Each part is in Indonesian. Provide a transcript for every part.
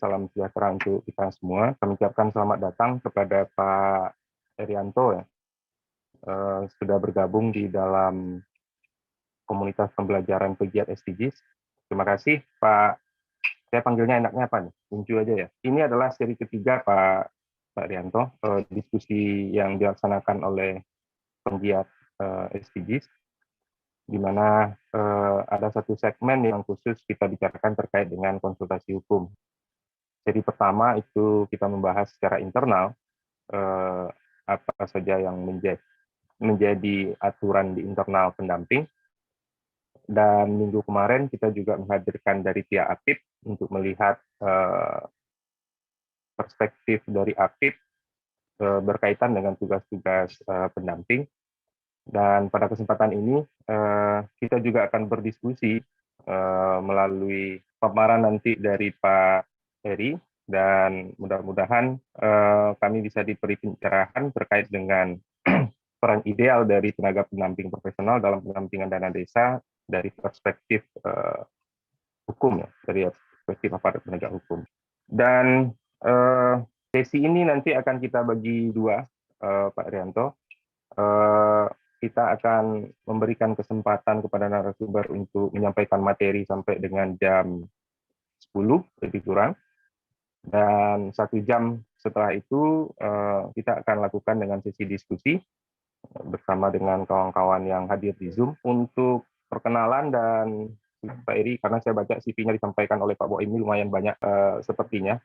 salam sejahtera untuk kita semua. Kami ucapkan selamat datang kepada Pak Erianto ya, sudah bergabung di dalam komunitas pembelajaran pegiat SDGs. Terima kasih Pak. Saya panggilnya enaknya apa nih? Unju aja ya. Ini adalah seri ketiga Pak Erianto, diskusi yang dilaksanakan oleh penggiat SDGs, di mana ada satu segmen yang khusus kita bicarakan terkait dengan konsultasi hukum. Jadi pertama itu kita membahas secara internal apa saja yang menjadi aturan di internal pendamping. Dan minggu kemarin kita juga menghadirkan dari pihak aktif untuk melihat perspektif dari aktif berkaitan dengan tugas-tugas pendamping. Dan pada kesempatan ini kita juga akan berdiskusi melalui paparan nanti dari Pak Heri, dan mudah-mudahan kami bisa diberi pencerahan terkait dengan peran ideal dari tenaga pendamping profesional dalam pendampingan dana desa dari perspektif hukum ya, dari perspektif aparat penegak hukum. Dan sesi ini nanti akan kita bagi dua, Pak Erianto. Kita akan memberikan kesempatan kepada narasumber untuk menyampaikan materi sampai dengan jam 10 lebih kurang. Dan 1 jam setelah itu kita akan lakukan dengan sesi diskusi bersama dengan kawan-kawan yang hadir di Zoom. Untuk perkenalan dan Pak Eri, karena saya baca CV-nya disampaikan oleh Pak Boim ini lumayan banyak sepertinya.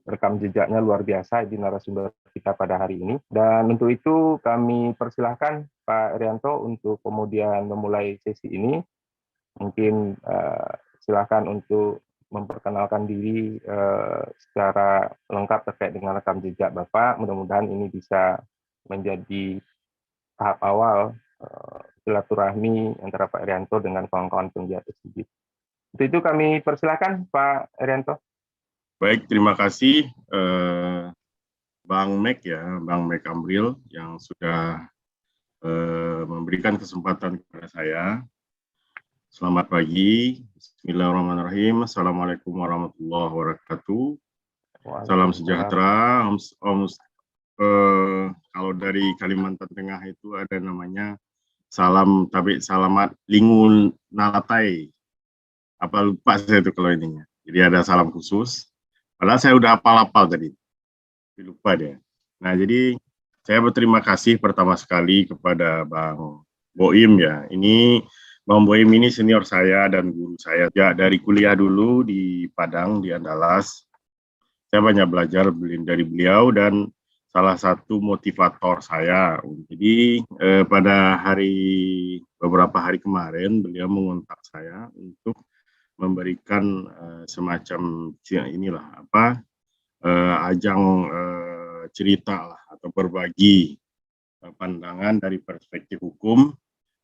Rekam jejaknya luar biasa di narasumber kita pada hari ini. Dan untuk itu kami persilahkan Pak Erianto untuk kemudian memulai sesi ini. Mungkin silakan untuk memperkenalkan diri secara lengkap terkait dengan rekam jejak Bapak. Mudah-mudahan ini bisa menjadi tahap awal silaturahmi antara Pak Erianto dengan kawan-kawan penggiat SDGs. Untuk itu kami persilahkan Pak Erianto. Baik, terima kasih Bang Mek ya, Bang Mek Amril yang sudah memberikan kesempatan kepada saya. Selamat pagi, Bismillahirrahmanirrahim, Assalamualaikum warahmatullahi wabarakatuh. Salam sejahtera. Kalau dari Kalimantan Tengah itu ada namanya salam tapi salamat lingun nalatai. Apa lupa saya itu kalau ininya. Jadi ada salam khusus. Padahal saya udah hafal-hafal tadi, lupa deh. Nah, jadi saya berterima kasih pertama sekali kepada Bang Boim ya. Ini Bang Boim ini senior saya dan guru saya. Ya, dari kuliah dulu di Padang, di Andalas. Saya banyak belajar dari beliau dan salah satu motivator saya. Jadi pada beberapa hari kemarin beliau mengontak saya untuk memberikan semacam ajang cerita lah atau berbagi pandangan dari perspektif hukum,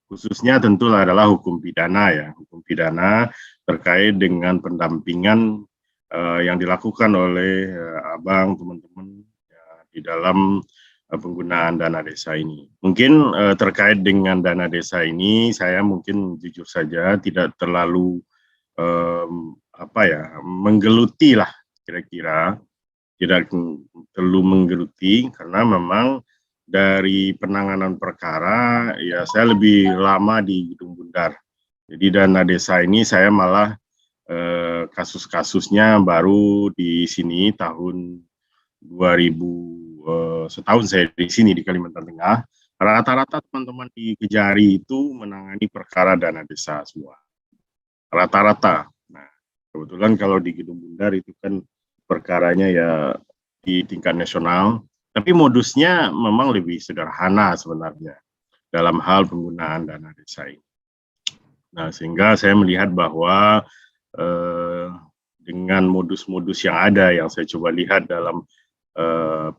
khususnya tentu adalah hukum pidana ya, hukum pidana terkait dengan pendampingan yang dilakukan oleh abang teman-teman ya, di dalam penggunaan dana desa ini. Mungkin terkait dengan dana desa ini saya mungkin jujur saja tidak terlalu menggeluti lah kira-kira, tidak perlu menggeluti karena memang dari penanganan perkara ya saya lebih lama di Gedung Bundar. Jadi dana desa ini saya malah kasus-kasusnya baru di sini tahun 2000, setahun saya di sini di Kalimantan Tengah. Rata-rata teman-teman di Kejari itu menangani perkara dana desa semua. Rata-rata. Nah, kebetulan kalau di Gedung Bundar itu kan perkaranya ya di tingkat nasional, tapi modusnya memang lebih sederhana sebenarnya dalam hal penggunaan dana desa ini. Nah, sehingga saya melihat bahwa dengan modus-modus yang ada yang saya coba lihat dalam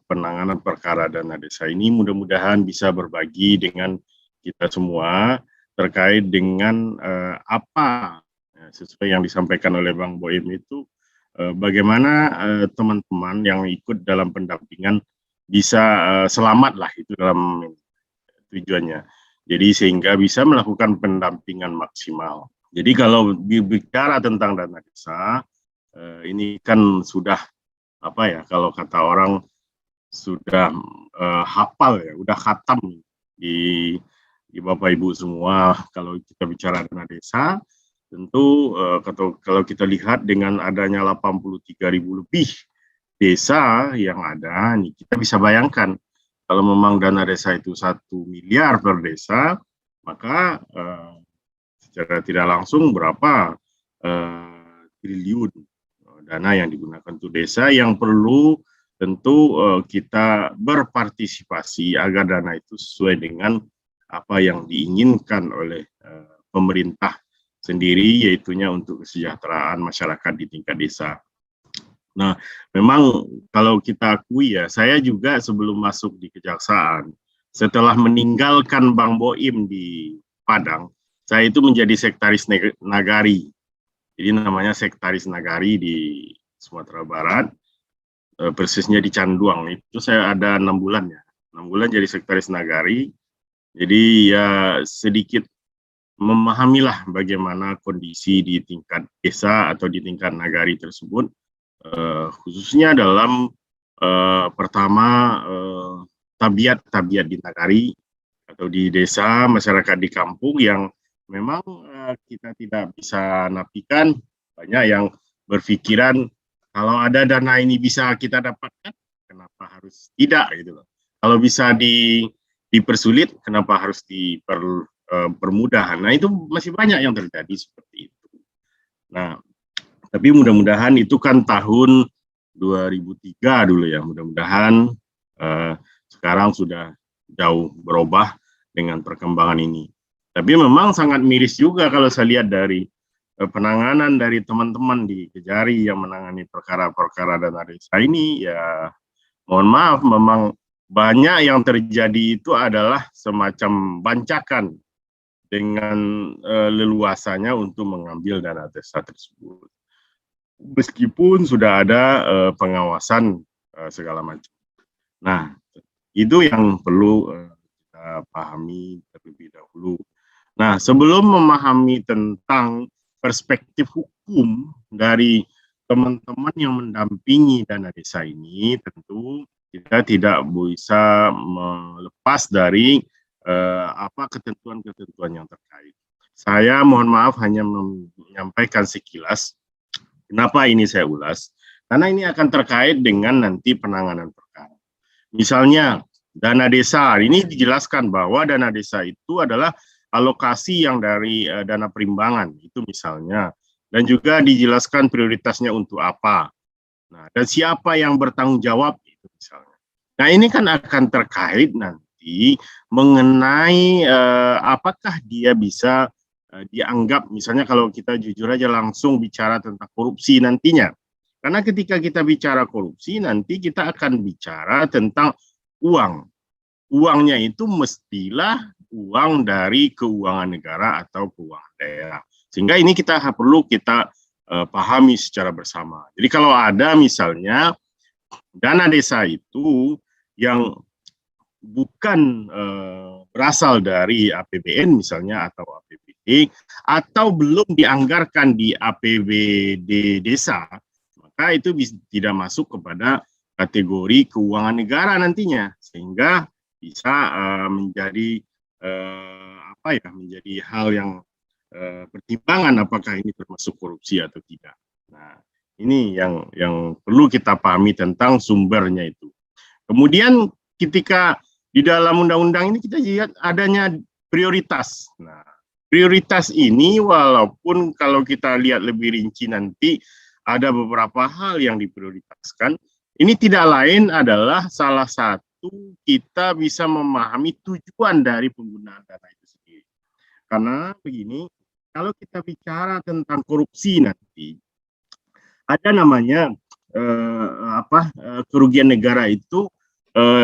penanganan perkara dana desa ini, mudah-mudahan bisa berbagi dengan kita semua terkait dengan apa sesuai yang disampaikan oleh Bang Boim itu, bagaimana teman-teman yang ikut dalam pendampingan bisa selamat lah, itu dalam tujuannya. Jadi sehingga bisa melakukan pendampingan maksimal. Jadi kalau bicara tentang dana desa, ini kan sudah apa ya, kalau kata orang sudah hafal ya, udah khatam di Bapak Ibu semua. Kalau kita bicara dana desa, tentu kalau kita lihat dengan adanya 83.000 lebih desa yang ada, nih kita bisa bayangkan kalau memang dana desa itu 1 miliar per desa, maka secara tidak langsung berapa triliun dana yang digunakan untuk desa, yang perlu tentu kita berpartisipasi agar dana itu sesuai dengan apa yang diinginkan oleh pemerintah sendiri, yaitunya untuk kesejahteraan masyarakat di tingkat desa. Nah, memang kalau kita akui ya, saya juga sebelum masuk di kejaksaan, setelah meninggalkan Bang Boim di Padang, saya itu menjadi sekretaris nagari. Jadi namanya sekretaris nagari di Sumatera Barat, persisnya di Canduang. Itu saya ada 6 bulan ya, 6 bulan jadi sekretaris nagari. Jadi ya sedikit memahamilah bagaimana kondisi di tingkat desa atau di tingkat nagari tersebut, khususnya dalam pertama tabiat-tabiat di nagari atau di desa, masyarakat di kampung yang memang kita tidak bisa nafikan, banyak yang berpikiran kalau ada dana ini bisa kita dapatkan, kenapa harus tidak gitu loh. Kalau bisa dipersulit, kenapa harus dipermudah? Nah, itu masih banyak yang terjadi seperti itu. Nah, tapi mudah-mudahan itu kan tahun 2003 dulu ya, mudah-mudahan sekarang sudah jauh berubah dengan perkembangan ini. Tapi memang sangat miris juga kalau saya lihat dari penanganan dari teman-teman di Kejari yang menangani perkara-perkara dana desa ini, ya mohon maaf, memang banyak yang terjadi itu adalah semacam bancakan dengan leluasanya untuk mengambil dana desa tersebut. Meskipun sudah ada pengawasan segala macam. Nah, itu yang perlu kita pahami terlebih dahulu. Nah, sebelum memahami tentang perspektif hukum dari teman-teman yang mendampingi dana desa ini, tentu kita tidak bisa melepas dari apa ketentuan-ketentuan yang terkait. Saya mohon maaf hanya menyampaikan sekilas. Kenapa ini saya ulas? Karena ini akan terkait dengan nanti penanganan perkara. Misalnya dana desa, ini dijelaskan bahwa dana desa itu adalah alokasi yang dari dana perimbangan, itu misalnya. Dan juga dijelaskan prioritasnya untuk apa. Nah, dan siapa yang bertanggung jawab, itu misalnya. Nah, ini kan akan terkait nanti mengenai apakah dia bisa dianggap, misalnya kalau kita jujur aja langsung bicara tentang korupsi nantinya. Karena ketika kita bicara korupsi, nanti kita akan bicara tentang uang. Uangnya itu mestilah uang dari keuangan negara atau keuangan daerah. Sehingga ini kita perlu kita pahami secara bersama. Jadi kalau ada misalnya dana desa itu yang bukan berasal dari APBN misalnya atau APBD, atau belum dianggarkan di APBD desa, maka itu tidak masuk kepada kategori keuangan negara nantinya, sehingga bisa menjadi menjadi hal yang pertimbangan apakah ini termasuk korupsi atau tidak. Nah, ini yang perlu kita pahami tentang sumbernya itu. Kemudian ketika di dalam undang-undang ini kita lihat adanya prioritas. Nah, prioritas ini walaupun kalau kita lihat lebih rinci nanti ada beberapa hal yang diprioritaskan. Ini tidak lain adalah salah satu kita bisa memahami tujuan dari penggunaan dana itu sendiri. Karena begini, kalau kita bicara tentang korupsi nanti, ada namanya kerugian negara itu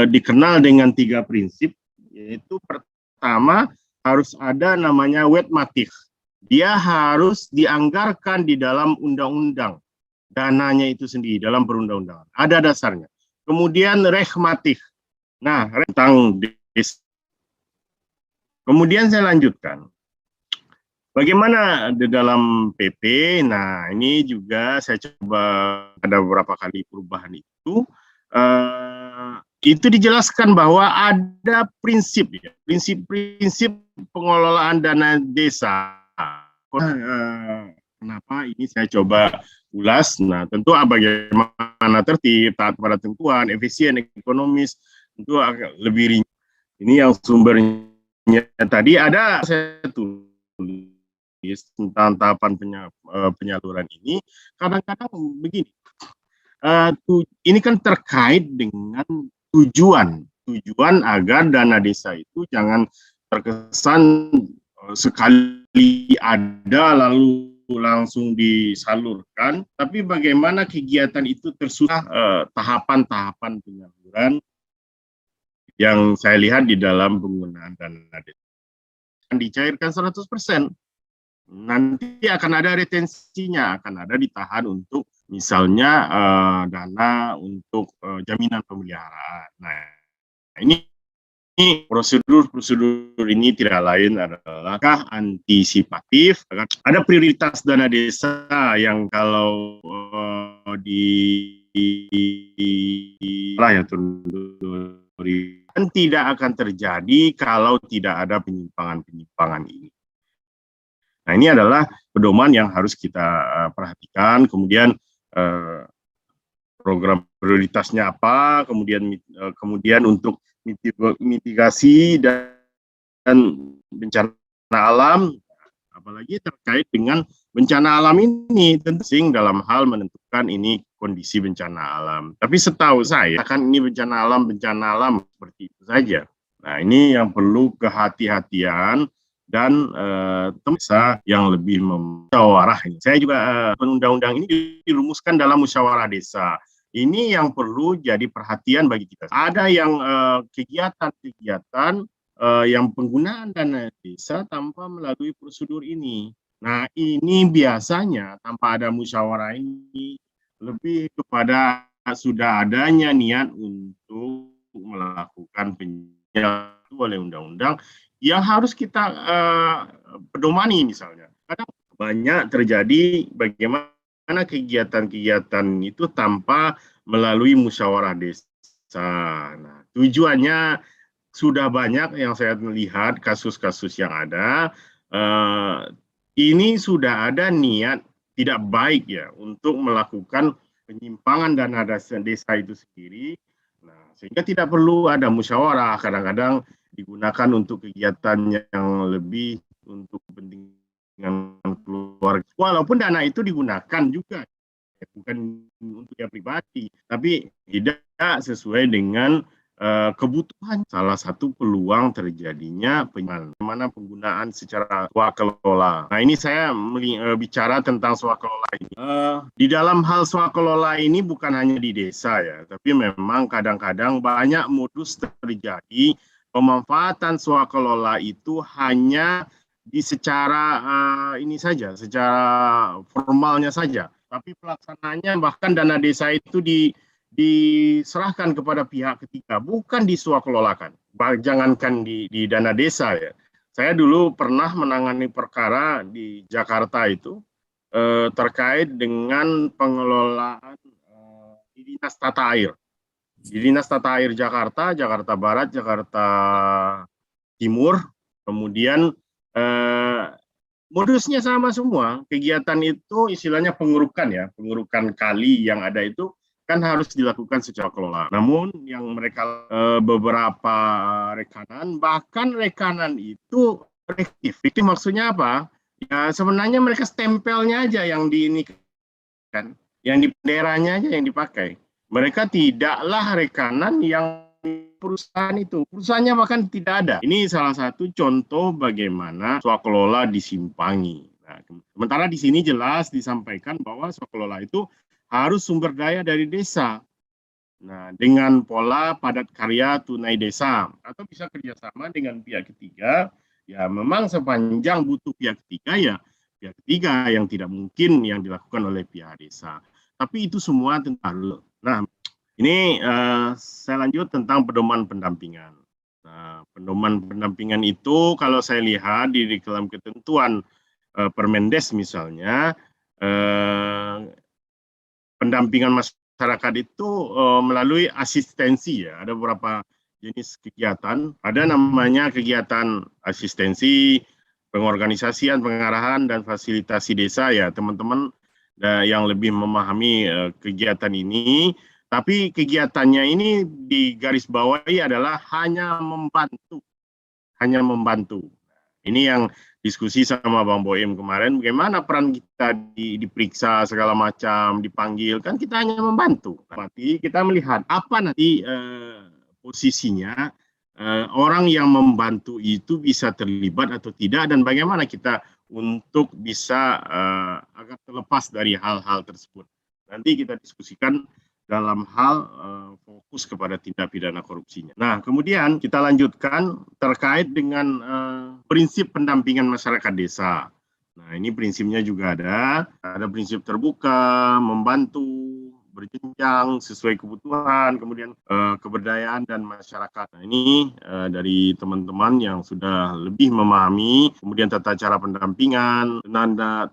dikenal dengan 3 prinsip, yaitu pertama harus ada namanya wetmatif. Dia harus dianggarkan di dalam undang-undang, dananya itu sendiri dalam perundang-undangan, ada dasarnya. Kemudian rehmatif. Nah, tentang kemudian saya lanjutkan. Bagaimana di dalam PP? Nah, ini juga saya coba ada beberapa kali perubahan itu. Itu dijelaskan bahwa ada prinsip, ya, prinsip-prinsip pengelolaan dana desa. Kenapa ini saya coba ulas? Nah, tentu bagaimana tertib, taat pada ketentuan, efisien, ekonomis, tentu agak lebih rinci. Ini yang sumbernya tadi ada saya tulis tentang tahapan penyaluran ini. Kadang-kadang begini, ini kan terkait dengan tujuan agar dana desa itu jangan terkesan sekali ada lalu langsung disalurkan, tapi bagaimana kegiatan itu tersusun tahapan-tahapan penyaluran yang saya lihat di dalam penggunaan dana desa. Dicairkan 100%. Nanti akan ada retensinya, akan ada ditahan untuk misalnya dana untuk jaminan pemeliharaan. Nah, ini prosedur ini tidak lain adalah antisipatif. Ada prioritas dana desa yang kalau tidak akan terjadi kalau tidak ada penyimpangan ini. Nah, ini adalah pedoman yang harus kita perhatikan. Kemudian program prioritasnya apa, kemudian untuk mitigasi dan bencana alam, apalagi terkait dengan bencana alam ini, tentu dalam hal menentukan ini kondisi bencana alam. Tapi setahu saya, kan ini bencana alam seperti itu saja. Nah, ini yang perlu kehati-hatian dan yang lebih musyawarah. Saya juga undang-undang ini dirumuskan dalam musyawarah desa. Ini yang perlu jadi perhatian bagi kita. Ada yang kegiatan-kegiatan yang penggunaan dana desa tanpa melalui prosedur ini. Nah, ini biasanya tanpa ada musyawarah ini lebih kepada sudah adanya niat untuk melakukan penyaluran oleh undang-undang yang harus kita pedomani misalnya. Kadang banyak terjadi bagaimana kegiatan-kegiatan itu tanpa melalui musyawarah desa. Nah, tujuannya sudah banyak yang saya lihat kasus-kasus yang ada. Ini sudah ada niat tidak baik ya untuk melakukan penyimpangan dana desa itu sendiri. Nah, sehingga tidak perlu ada musyawarah. Kadang-kadang digunakan untuk kegiatan yang lebih untuk kepentingan keluarga. Walaupun dana itu digunakan juga, bukan untuk yang pribadi, tapi tidak sesuai dengan kebutuhan. Salah satu peluang terjadinya bagaimana penggunaan secara swakelola. Nah, ini saya bicara tentang swakelola ini. Di dalam hal swakelola ini bukan hanya di desa ya, tapi memang kadang-kadang banyak modus terjadi pemanfaatan swakelola itu hanya secara ini saja, secara formalnya saja. Tapi pelaksanaannya bahkan dana desa itu diserahkan kepada pihak ketiga, bukan diswakelolakan. Jangankan di dana desa ya. Saya dulu pernah menangani perkara di Jakarta itu terkait dengan pengelolaan di Dinas Tata Air. Di Dinas Tata Air Jakarta, Jakarta Barat, Jakarta Timur, kemudian modusnya sama semua. Kegiatan itu istilahnya pengurukan kali yang ada itu kan harus dilakukan secara kelola. Namun yang mereka beberapa rekanan, bahkan rekanan itu fiktif maksudnya apa? Ya sebenarnya mereka stempelnya aja yang diinikan, yang di benderanya aja yang dipakai. Mereka tidaklah rekanan yang perusahaan itu. Perusahaannya bahkan tidak ada. Ini salah satu contoh bagaimana swakelola disimpangi. Nah, sementara di sini jelas disampaikan bahwa swakelola itu harus sumber daya dari desa. Nah, dengan pola padat karya tunai desa atau bisa kerjasama dengan pihak ketiga. Ya, memang sepanjang butuh pihak ketiga ya pihak ketiga yang tidak mungkin yang dilakukan oleh pihak desa. Tapi itu semua tentang. Nah, ini saya lanjut tentang pedoman pendampingan. Nah, pedoman pendampingan itu kalau saya lihat di dalam ketentuan Permendes misalnya, pendampingan masyarakat itu melalui asistensi ya. Ada beberapa jenis kegiatan. Ada namanya kegiatan asistensi, pengorganisasian, pengarahan, dan fasilitasi desa ya. Teman-teman yang lebih memahami kegiatan ini. Tapi kegiatannya ini digarisbawahi adalah hanya membantu. Hanya membantu. Ini yang diskusi sama Bang Boim kemarin, bagaimana peran kita diperiksa segala macam, dipanggil, kan kita hanya membantu. Berarti kita melihat apa nanti posisinya orang yang membantu itu bisa terlibat atau tidak, dan bagaimana kita untuk bisa agar terlepas dari hal-hal tersebut. Nanti kita diskusikan dalam hal fokus kepada tindak pidana korupsinya. Nah, kemudian kita lanjutkan terkait dengan prinsip pendampingan masyarakat desa. Nah, ini prinsipnya juga ada prinsip terbuka, membantu, berjenjang sesuai kebutuhan, kemudian keberdayaan dan masyarakat. Nah, ini dari teman-teman yang sudah lebih memahami, kemudian tata cara pendampingan,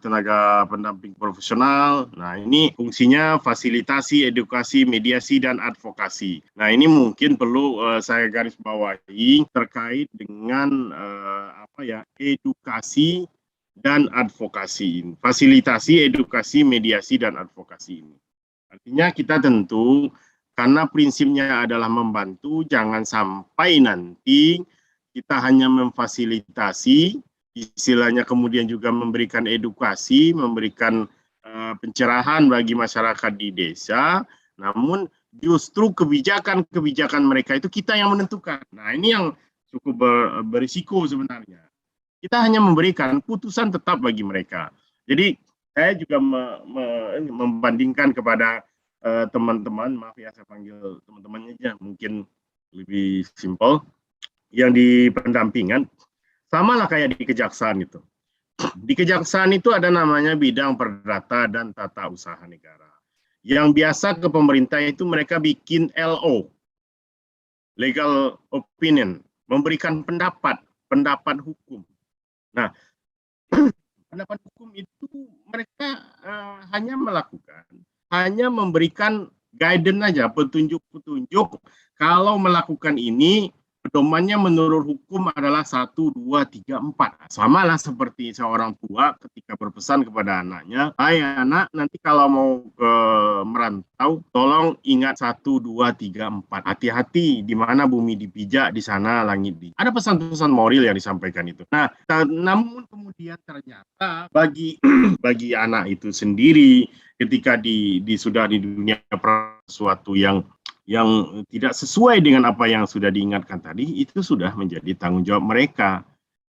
tenaga pendamping profesional. Nah, ini fungsinya fasilitasi, edukasi, mediasi, dan advokasi. Nah, ini mungkin perlu saya garis bawahi terkait dengan edukasi dan advokasi ini. Fasilitasi, edukasi, mediasi, dan advokasi ini. Artinya kita tentu, karena prinsipnya adalah membantu, jangan sampai nanti kita hanya memfasilitasi, istilahnya kemudian juga memberikan edukasi, memberikan pencerahan bagi masyarakat di desa, namun justru kebijakan-kebijakan mereka itu kita yang menentukan. Nah, ini yang cukup berisiko sebenarnya. Kita hanya memberikan, putusan tetap bagi mereka. Jadi saya juga membandingkan kepada teman-teman, maaf ya saya panggil teman-temannya aja, mungkin lebih simpel, yang di pendampingan, sama lah kayak di kejaksaan itu. Di kejaksaan itu ada namanya bidang perdata dan tata usaha negara. Yang biasa ke pemerintah itu mereka bikin LO, legal opinion, memberikan pendapat hukum. Nah, pendapat hukum itu mereka hanya memberikan guidance aja, petunjuk-petunjuk kalau melakukan ini pedomannya menurut hukum adalah 1, 2, 3, 4. Sama lah seperti seorang tua ketika berpesan kepada anaknya, "Hai anak, nanti kalau mau merantau, tolong ingat 1, 2, 3, 4. Hati-hati, di mana bumi dipijak, di sana langit di." Ada pesan-pesan moral yang disampaikan itu. Nah, namun kemudian ternyata bagi anak itu sendiri, ketika sudah di dunia sesuatu yang tidak sesuai dengan apa yang sudah diingatkan tadi, itu sudah menjadi tanggung jawab mereka.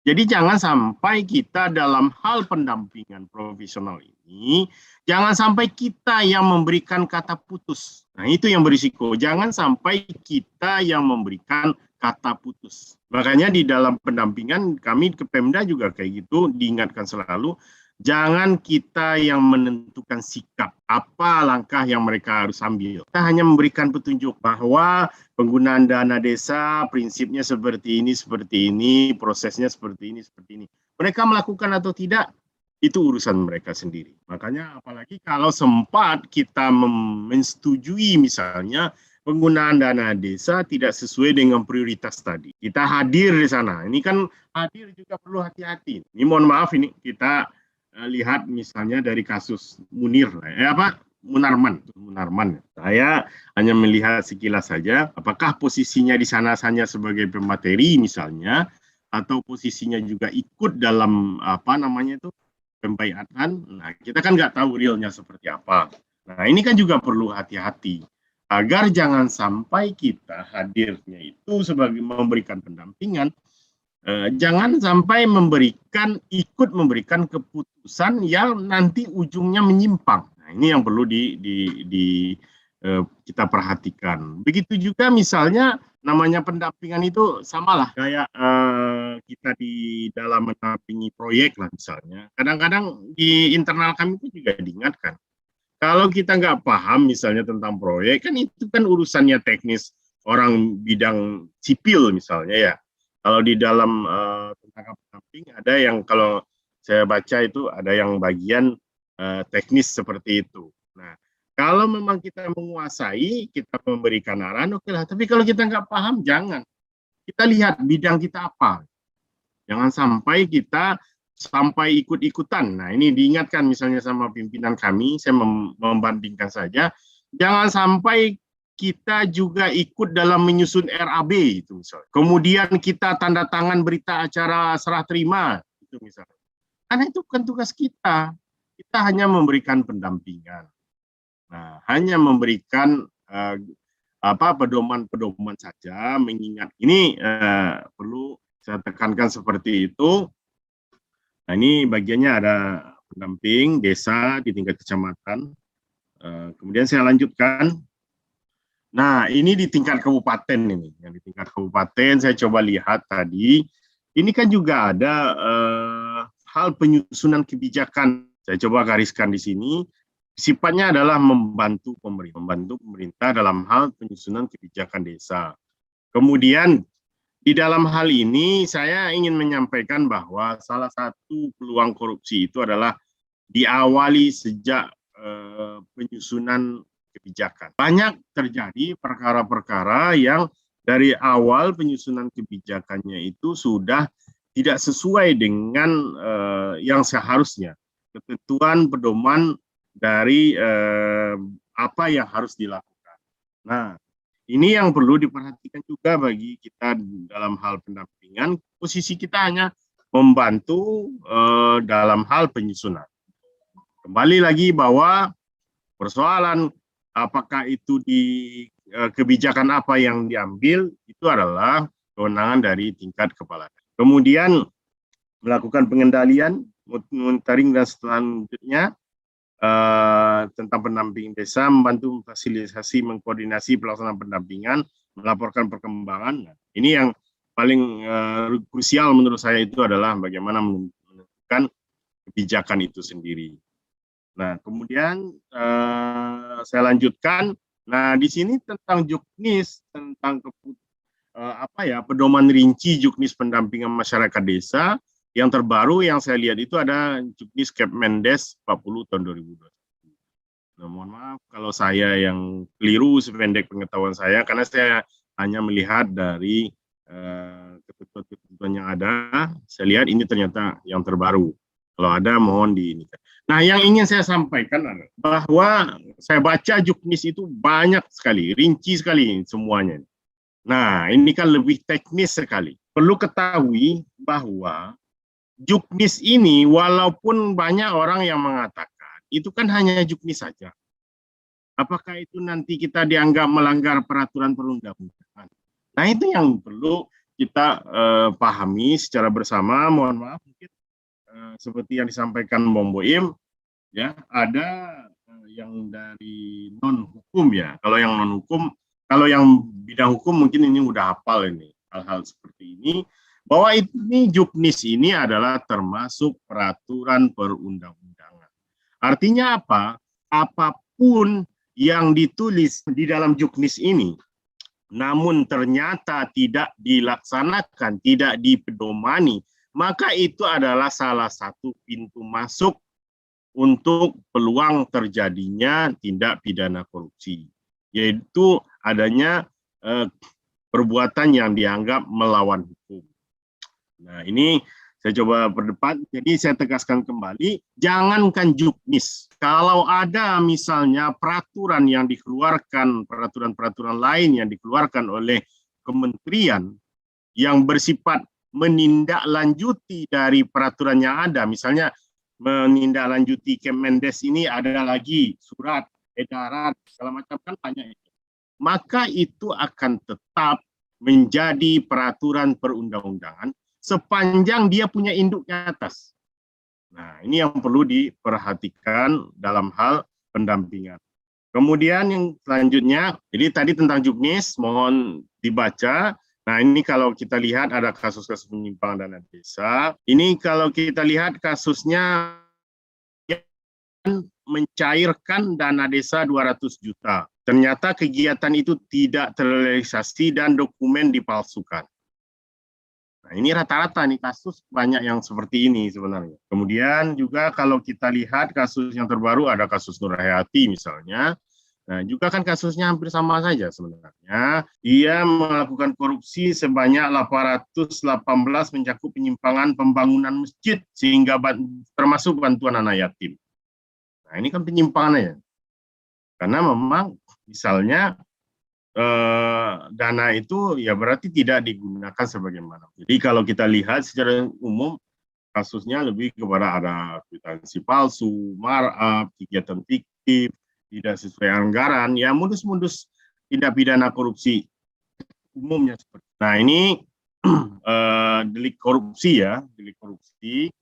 Jadi jangan sampai kita dalam hal pendampingan profesional ini, jangan sampai kita yang memberikan kata putus. Nah, itu yang berisiko. Jangan sampai kita yang memberikan kata putus. Makanya di dalam pendampingan kami ke Pemda juga kayak gitu, diingatkan selalu, jangan kita yang menentukan sikap apa langkah yang mereka harus ambil. Kita hanya memberikan petunjuk bahwa penggunaan dana desa prinsipnya seperti ini, prosesnya seperti ini. Mereka melakukan atau tidak, itu urusan mereka sendiri. Makanya apalagi kalau sempat kita mensetujui misalnya penggunaan dana desa tidak sesuai dengan prioritas tadi. Kita hadir di sana. Ini kan hadir juga perlu hati-hati. Ini mohon maaf, ini kita lihat misalnya dari kasus Munir, Munarman. Saya hanya melihat sekilas saja, apakah posisinya di sana hanya sebagai pemateri misalnya, atau posisinya juga ikut dalam pembaiatan. Nah, kita kan nggak tahu realnya seperti apa. Nah, ini kan juga perlu hati-hati agar jangan sampai kita hadirnya itu sebagai memberikan pendampingan. Jangan sampai ikut memberikan keputusan yang nanti ujungnya menyimpang. Nah, ini yang perlu kita perhatikan. Begitu juga misalnya namanya pendampingan itu samalah kayak kita di dalam mendampingi proyek lah misalnya. Kadang-kadang di internal kami itu juga diingatkan. Kalau kita nggak paham misalnya tentang proyek, kan itu kan urusannya teknis orang bidang sipil misalnya ya. Kalau di dalam tenaga pendamping ada yang kalau saya baca itu ada yang bagian teknis seperti itu. Nah, kalau memang kita menguasai, kita memberikan arahan, oke lah. Tapi kalau kita nggak paham, jangan. Kita lihat bidang kita apa. Jangan sampai kita sampai ikut-ikutan. Nah, ini diingatkan misalnya sama pimpinan kami, saya membandingkan saja, jangan sampai kita juga ikut dalam menyusun RAB itu misalnya. Kemudian kita tanda tangan berita acara serah terima itu misalnya. Karena itu bukan tugas kita. Kita hanya memberikan pendampingan. Nah, hanya memberikan pedoman-pedoman saja, mengingat ini perlu saya tekankan seperti itu. Nah, ini bagiannya ada pendamping desa di tingkat kecamatan. Kemudian saya lanjutkan. Nah, ini di tingkat kabupaten ini. Yang di tingkat kabupaten saya coba lihat tadi. Ini kan juga ada hal penyusunan kebijakan. Saya coba gariskan di sini. Sifatnya adalah membantu pemerintah dalam hal penyusunan kebijakan desa. Kemudian di dalam hal ini saya ingin menyampaikan bahwa salah satu peluang korupsi itu adalah diawali sejak penyusunan kebijakan. Banyak terjadi perkara-perkara yang dari awal penyusunan kebijakannya itu sudah tidak sesuai dengan yang seharusnya. Ketentuan pedoman dari apa yang harus dilakukan. Nah, ini yang perlu diperhatikan juga bagi kita dalam hal pendampingan. Posisi kita hanya membantu dalam hal penyusunan. Kembali lagi bahwa persoalan apakah itu di kebijakan apa yang diambil itu adalah kewenangan dari tingkat kepala. Kemudian melakukan pengendalian, monitoring dan selanjutnya tentang pendamping desa, membantu memfasilitasi, mengkoordinasi pelaksanaan pendampingan, melaporkan perkembangan. Nah, ini yang paling krusial menurut saya itu adalah bagaimana menentukan kebijakan itu sendiri. Nah, kemudian saya lanjutkan. Nah, di sini tentang juknis, tentang pedoman rinci juknis pendampingan masyarakat desa. Yang terbaru yang saya lihat itu ada juknis Kepmendes 40 tahun 2020. Nah, mohon maaf kalau saya yang keliru sependek pengetahuan saya, karena saya hanya melihat dari ketentuan yang ada. Saya lihat ini ternyata yang terbaru. Kalau ada mohon ini. Nah, yang ingin saya sampaikan adalah bahwa saya baca juknis itu banyak sekali, rinci sekali semuanya. Nah, ini kan lebih teknis sekali. Perlu ketahui bahwa juknis ini walaupun banyak orang yang mengatakan itu kan hanya juknis saja. Apakah itu nanti kita dianggap melanggar peraturan perundang-undangan? Nah, itu yang perlu kita pahami secara bersama. Mohon maaf mungkin seperti yang disampaikan Bung Boim, ya ada yang dari non hukum ya. Kalau yang non hukum, kalau yang bidang hukum mungkin ini udah hafal ini hal-hal seperti ini. Bahwa ini juknis ini adalah termasuk peraturan perundang-undangan. Artinya apa? Apapun yang ditulis di dalam juknis ini, namun ternyata tidak dilaksanakan, tidak dipedomani, maka itu adalah salah satu pintu masuk untuk peluang terjadinya tindak pidana korupsi, yaitu adanya perbuatan yang dianggap melawan hukum. Nah, ini saya coba berdebat, jadi saya tegaskan kembali, jangankan juknis. Kalau ada misalnya peraturan yang dikeluarkan, peraturan-peraturan lain yang dikeluarkan oleh kementerian yang bersifat menindaklanjuti dari peraturan yang ada, misalnya menindaklanjuti Kemendes ini ada lagi surat, edaran, segala macam kan banyak itu. Maka itu akan tetap menjadi peraturan perundang-undangan sepanjang dia punya induk ke atas. Nah, ini yang perlu diperhatikan dalam hal pendampingan. Kemudian yang selanjutnya, jadi tadi tentang juknis, mohon dibaca. Nah, ini kalau kita lihat ada kasus-kasus penyimpangan dana desa. Ini kalau kita lihat kasusnya mencairkan dana desa 200 juta. Ternyata kegiatan itu tidak terrealisasi dan dokumen dipalsukan. Nah, ini rata-rata nih kasus banyak yang seperti ini sebenarnya. Kemudian juga kalau kita lihat kasus yang terbaru ada kasus Nur Hayati misalnya. Nah, juga kan kasusnya hampir sama saja sebenarnya. Dia melakukan korupsi sebanyak 818 mencakup penyimpangan pembangunan masjid sehingga termasuk bantuan anak yatim. Nah, ini kan penyimpangannya. Karena memang misalnya dana itu ya berarti tidak digunakan sebagaimana. Jadi kalau kita lihat secara umum kasusnya lebih kepada ada kwitansi palsu, markup, kegiatan fiktif, tidak sesuai anggaran, ya modus-modus tindak pidana korupsi umumnya seperti. Nah ini delik korupsi ya, delik korupsi.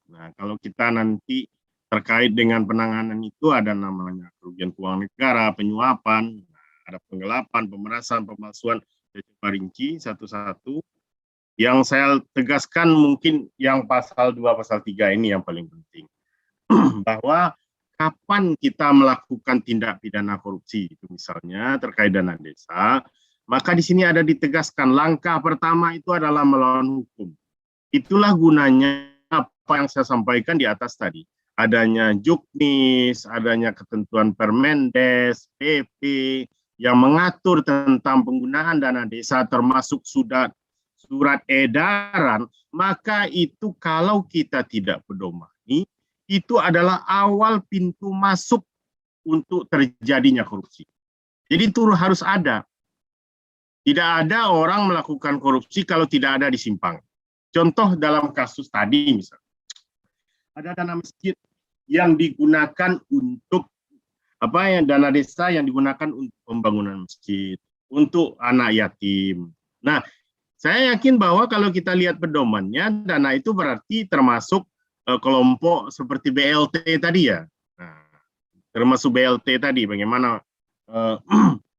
Nah kalau kita nanti terkait dengan penanganan itu ada namanya kerugian keuangan negara, penyuapan, ada penggelapan, pemerasan, pemalsuan, coba rinci satu-satu. Yang saya tegaskan mungkin yang pasal 2, pasal 3 ini yang paling penting. Bahwa kapan kita melakukan tindak pidana korupsi, itu misalnya terkait dana desa, maka di sini ada ditegaskan langkah pertama itu adalah melawan hukum. Itulah gunanya apa yang saya sampaikan di atas tadi. Adanya Juknis, adanya ketentuan Permendes, PP, yang mengatur tentang penggunaan dana desa termasuk surat edaran, maka itu kalau kita tidak pedomani, itu adalah awal pintu masuk untuk terjadinya korupsi. Jadi itu harus ada. Tidak ada orang melakukan korupsi kalau tidak ada di simpang. Contoh dalam kasus tadi misalnya, ada dana masjid yang digunakan untuk dana desa yang digunakan untuk pembangunan masjid, untuk anak yatim. Nah, saya yakin bahwa kalau kita lihat pedomannya, dana itu berarti termasuk kelompok seperti BLT tadi ya. Nah, termasuk BLT tadi, bagaimana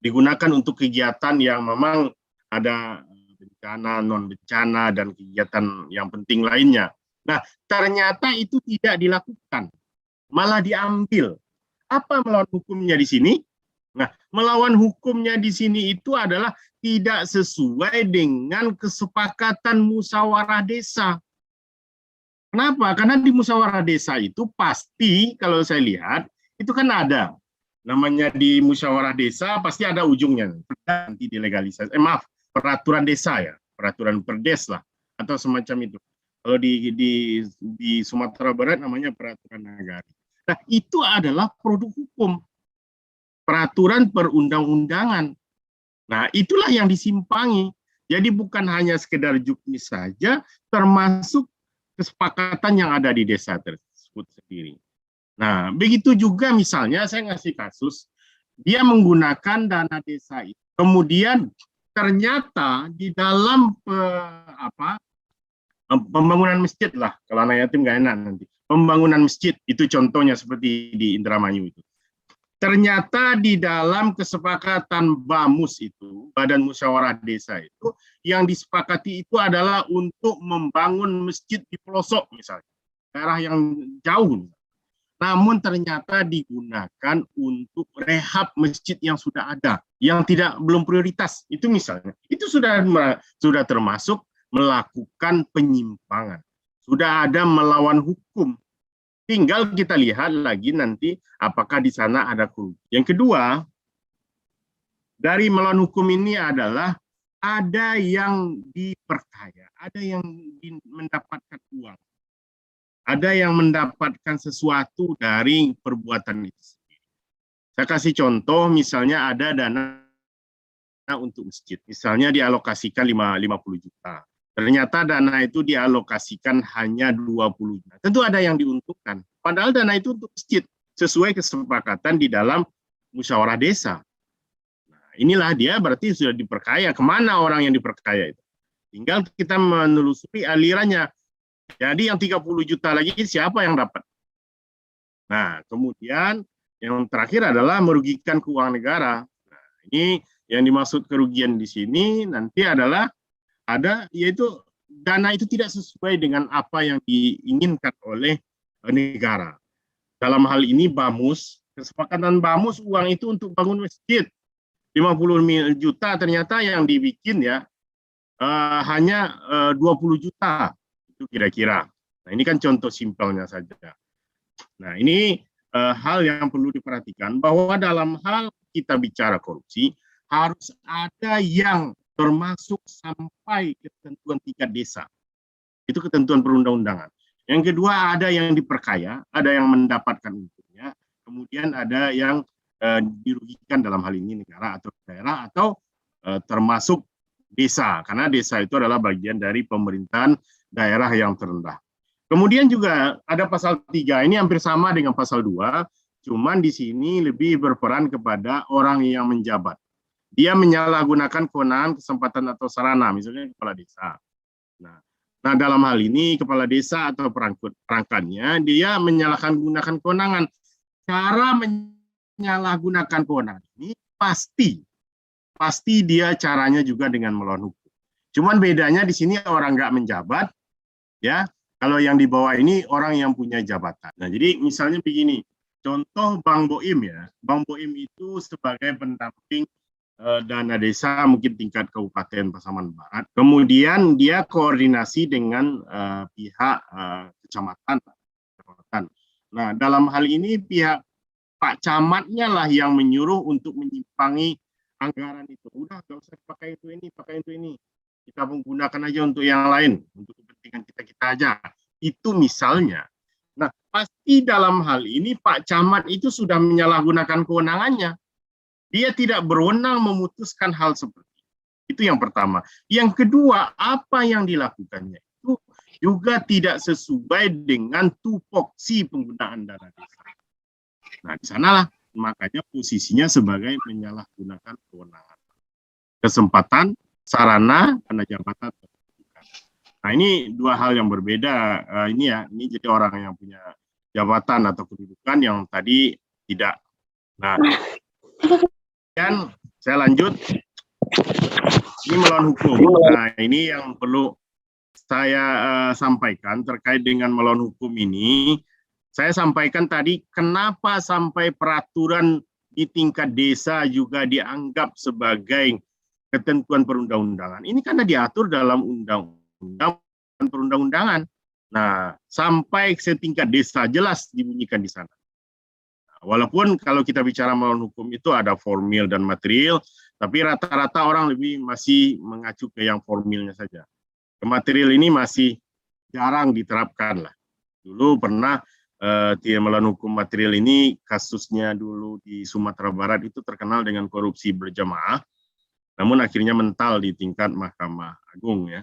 digunakan untuk kegiatan yang memang ada bencana, non-bencana, dan kegiatan yang penting lainnya. Nah, ternyata itu tidak dilakukan, malah diambil. Apa melawan hukumnya di sini? Nah, melawan hukumnya di sini itu adalah tidak sesuai dengan kesepakatan musyawarah desa. Kenapa? Karena di musyawarah desa itu pasti kalau saya lihat itu kan ada namanya di musyawarah desa pasti ada ujungnya nanti dilegalisasi. Peraturan desa ya, peraturan perdes lah atau semacam itu. Kalau di Sumatera Barat namanya peraturan nagari. Nah, itu adalah produk hukum, peraturan perundang-undangan. Nah, itulah yang disimpangi. Jadi bukan hanya sekedar juknis saja, termasuk kesepakatan yang ada di desa tersebut sendiri. Nah, begitu juga misalnya saya ngasih kasus, dia menggunakan dana desa itu. Kemudian ternyata di dalam pembangunan masjid lah, kalau anak yatim nggak enak nanti. Pembangunan masjid, itu contohnya seperti di Indramayu itu. Ternyata di dalam kesepakatan BAMUS itu, Badan Musyawarah Desa itu, yang disepakati itu adalah untuk membangun masjid di pelosok misalnya, daerah yang jauh. Namun ternyata digunakan untuk rehab masjid yang sudah ada, yang belum prioritas. Itu misalnya, itu sudah termasuk melakukan penyimpangan. Sudah ada melawan hukum. Tinggal kita lihat lagi nanti apakah di sana ada kerugian. Yang kedua, dari melawan hukum ini adalah ada yang diperkaya, ada yang mendapatkan uang, ada yang mendapatkan sesuatu dari perbuatan itu. Saya kasih contoh, misalnya ada dana untuk masjid, misalnya dialokasikan 50 juta. Ternyata dana itu dialokasikan hanya 20 juta. Tentu ada yang diuntungkan. Padahal dana itu untuk masjid, sesuai kesepakatan di dalam musyawarah desa. Nah, inilah dia berarti sudah diperkaya. Kemana orang yang diperkaya itu? Tinggal kita menelusuri alirannya. Jadi yang 30 juta lagi siapa yang dapat? Nah, kemudian yang terakhir adalah merugikan keuangan negara. Nah, ini yang dimaksud kerugian di sini nanti adalah yaitu dana itu tidak sesuai dengan apa yang diinginkan oleh negara. Dalam hal ini BAMUS, kesepakatan BAMUS uang itu untuk bangun masjid 50 juta ternyata yang dibikin ya hanya 20 juta, itu kira-kira. Nah, ini kan contoh simpelnya saja. Nah, ini hal yang perlu diperhatikan, bahwa dalam hal kita bicara korupsi, harus ada yang termasuk sampai ketentuan tingkat desa. Itu ketentuan perundang-undangan. Yang kedua, ada yang diperkaya, ada yang mendapatkan untungnya, kemudian ada yang dirugikan, dalam hal ini negara atau daerah, atau termasuk desa, karena desa itu adalah bagian dari pemerintahan daerah yang terendah. Kemudian juga ada pasal 3, ini hampir sama dengan pasal 2, cuman di sini lebih berperan kepada orang yang menjabat. Dia menyalahgunakan kewenangan, kesempatan, atau sarana, misalnya kepala desa. Nah, dalam hal ini kepala desa atau perangkatnya, dia menyalahgunakan kewenangan. Cara menyalahgunakan kewenangan ini pasti dia caranya juga dengan melawan hukum. Cuman bedanya di sini orang nggak menjabat, ya. Kalau yang di bawah ini orang yang punya jabatan. Nah, jadi misalnya begini, contoh Bang Boim ya. Bang Boim itu sebagai pendamping dana desa mungkin tingkat Kabupaten Pasaman Barat. Kemudian dia koordinasi dengan pihak kecamatan. Nah, dalam hal ini pihak Pak Camatnya lah yang menyuruh untuk menyimpangi anggaran itu. Udah, nggak usah pakai itu ini. Kita menggunakan aja untuk yang lain, untuk kepentingan kita aja. Itu misalnya. Nah, pasti dalam hal ini Pak Camat itu sudah menyalahgunakan kewenangannya. Dia tidak berwenang memutuskan hal seperti itu. Yang pertama. Yang kedua, apa yang dilakukannya itu juga tidak sesuai dengan tupoksi penggunaan dana desa. Nah, di sanalah makanya posisinya sebagai menyalahgunakan kewenangan, kesempatan, sarana, dana jabatan. Nah, ini dua hal yang berbeda. Ini jadi orang yang punya jabatan atau kedudukan yang tadi tidak. Nah, dan saya lanjut. Ini melawan hukum. Nah, ini yang perlu saya sampaikan terkait dengan melawan hukum ini. Saya sampaikan tadi kenapa sampai peraturan di tingkat desa juga dianggap sebagai ketentuan perundang-undangan. Ini karena diatur dalam undang-undang perundang-undangan. Nah, sampai setingkat desa jelas dibunyikan di sana. Walaupun kalau kita bicara melawan hukum itu ada formil dan material, tapi rata-rata orang lebih masih mengacu ke yang formilnya saja. Ke material ini masih jarang diterapkan lah. Dulu pernah melawan hukum material ini, kasusnya dulu di Sumatera Barat itu terkenal dengan korupsi berjamaah, namun akhirnya mental di tingkat Mahkamah Agung ya.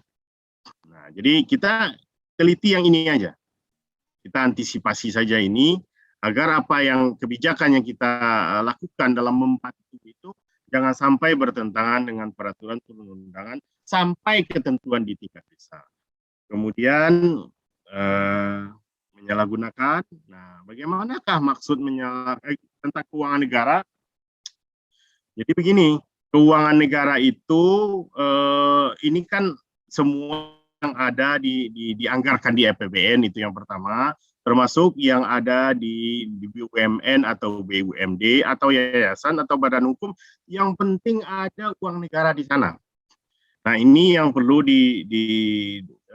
Nah, jadi kita teliti yang ini aja. Kita antisipasi saja ini, agar apa yang kebijakan yang kita lakukan dalam membantu itu jangan sampai bertentangan dengan peraturan perundang-undangan sampai ketentuan di tingkat desa. Kemudian menyalahgunakan. Nah, bagaimanakah maksud tentang keuangan negara? Jadi begini, keuangan negara itu ini kan semua yang ada dianggarkan di APBN, itu yang pertama, termasuk yang ada di BUMN atau BUMD atau yayasan atau badan hukum, yang penting ada uang negara di sana. Nah, ini yang perlu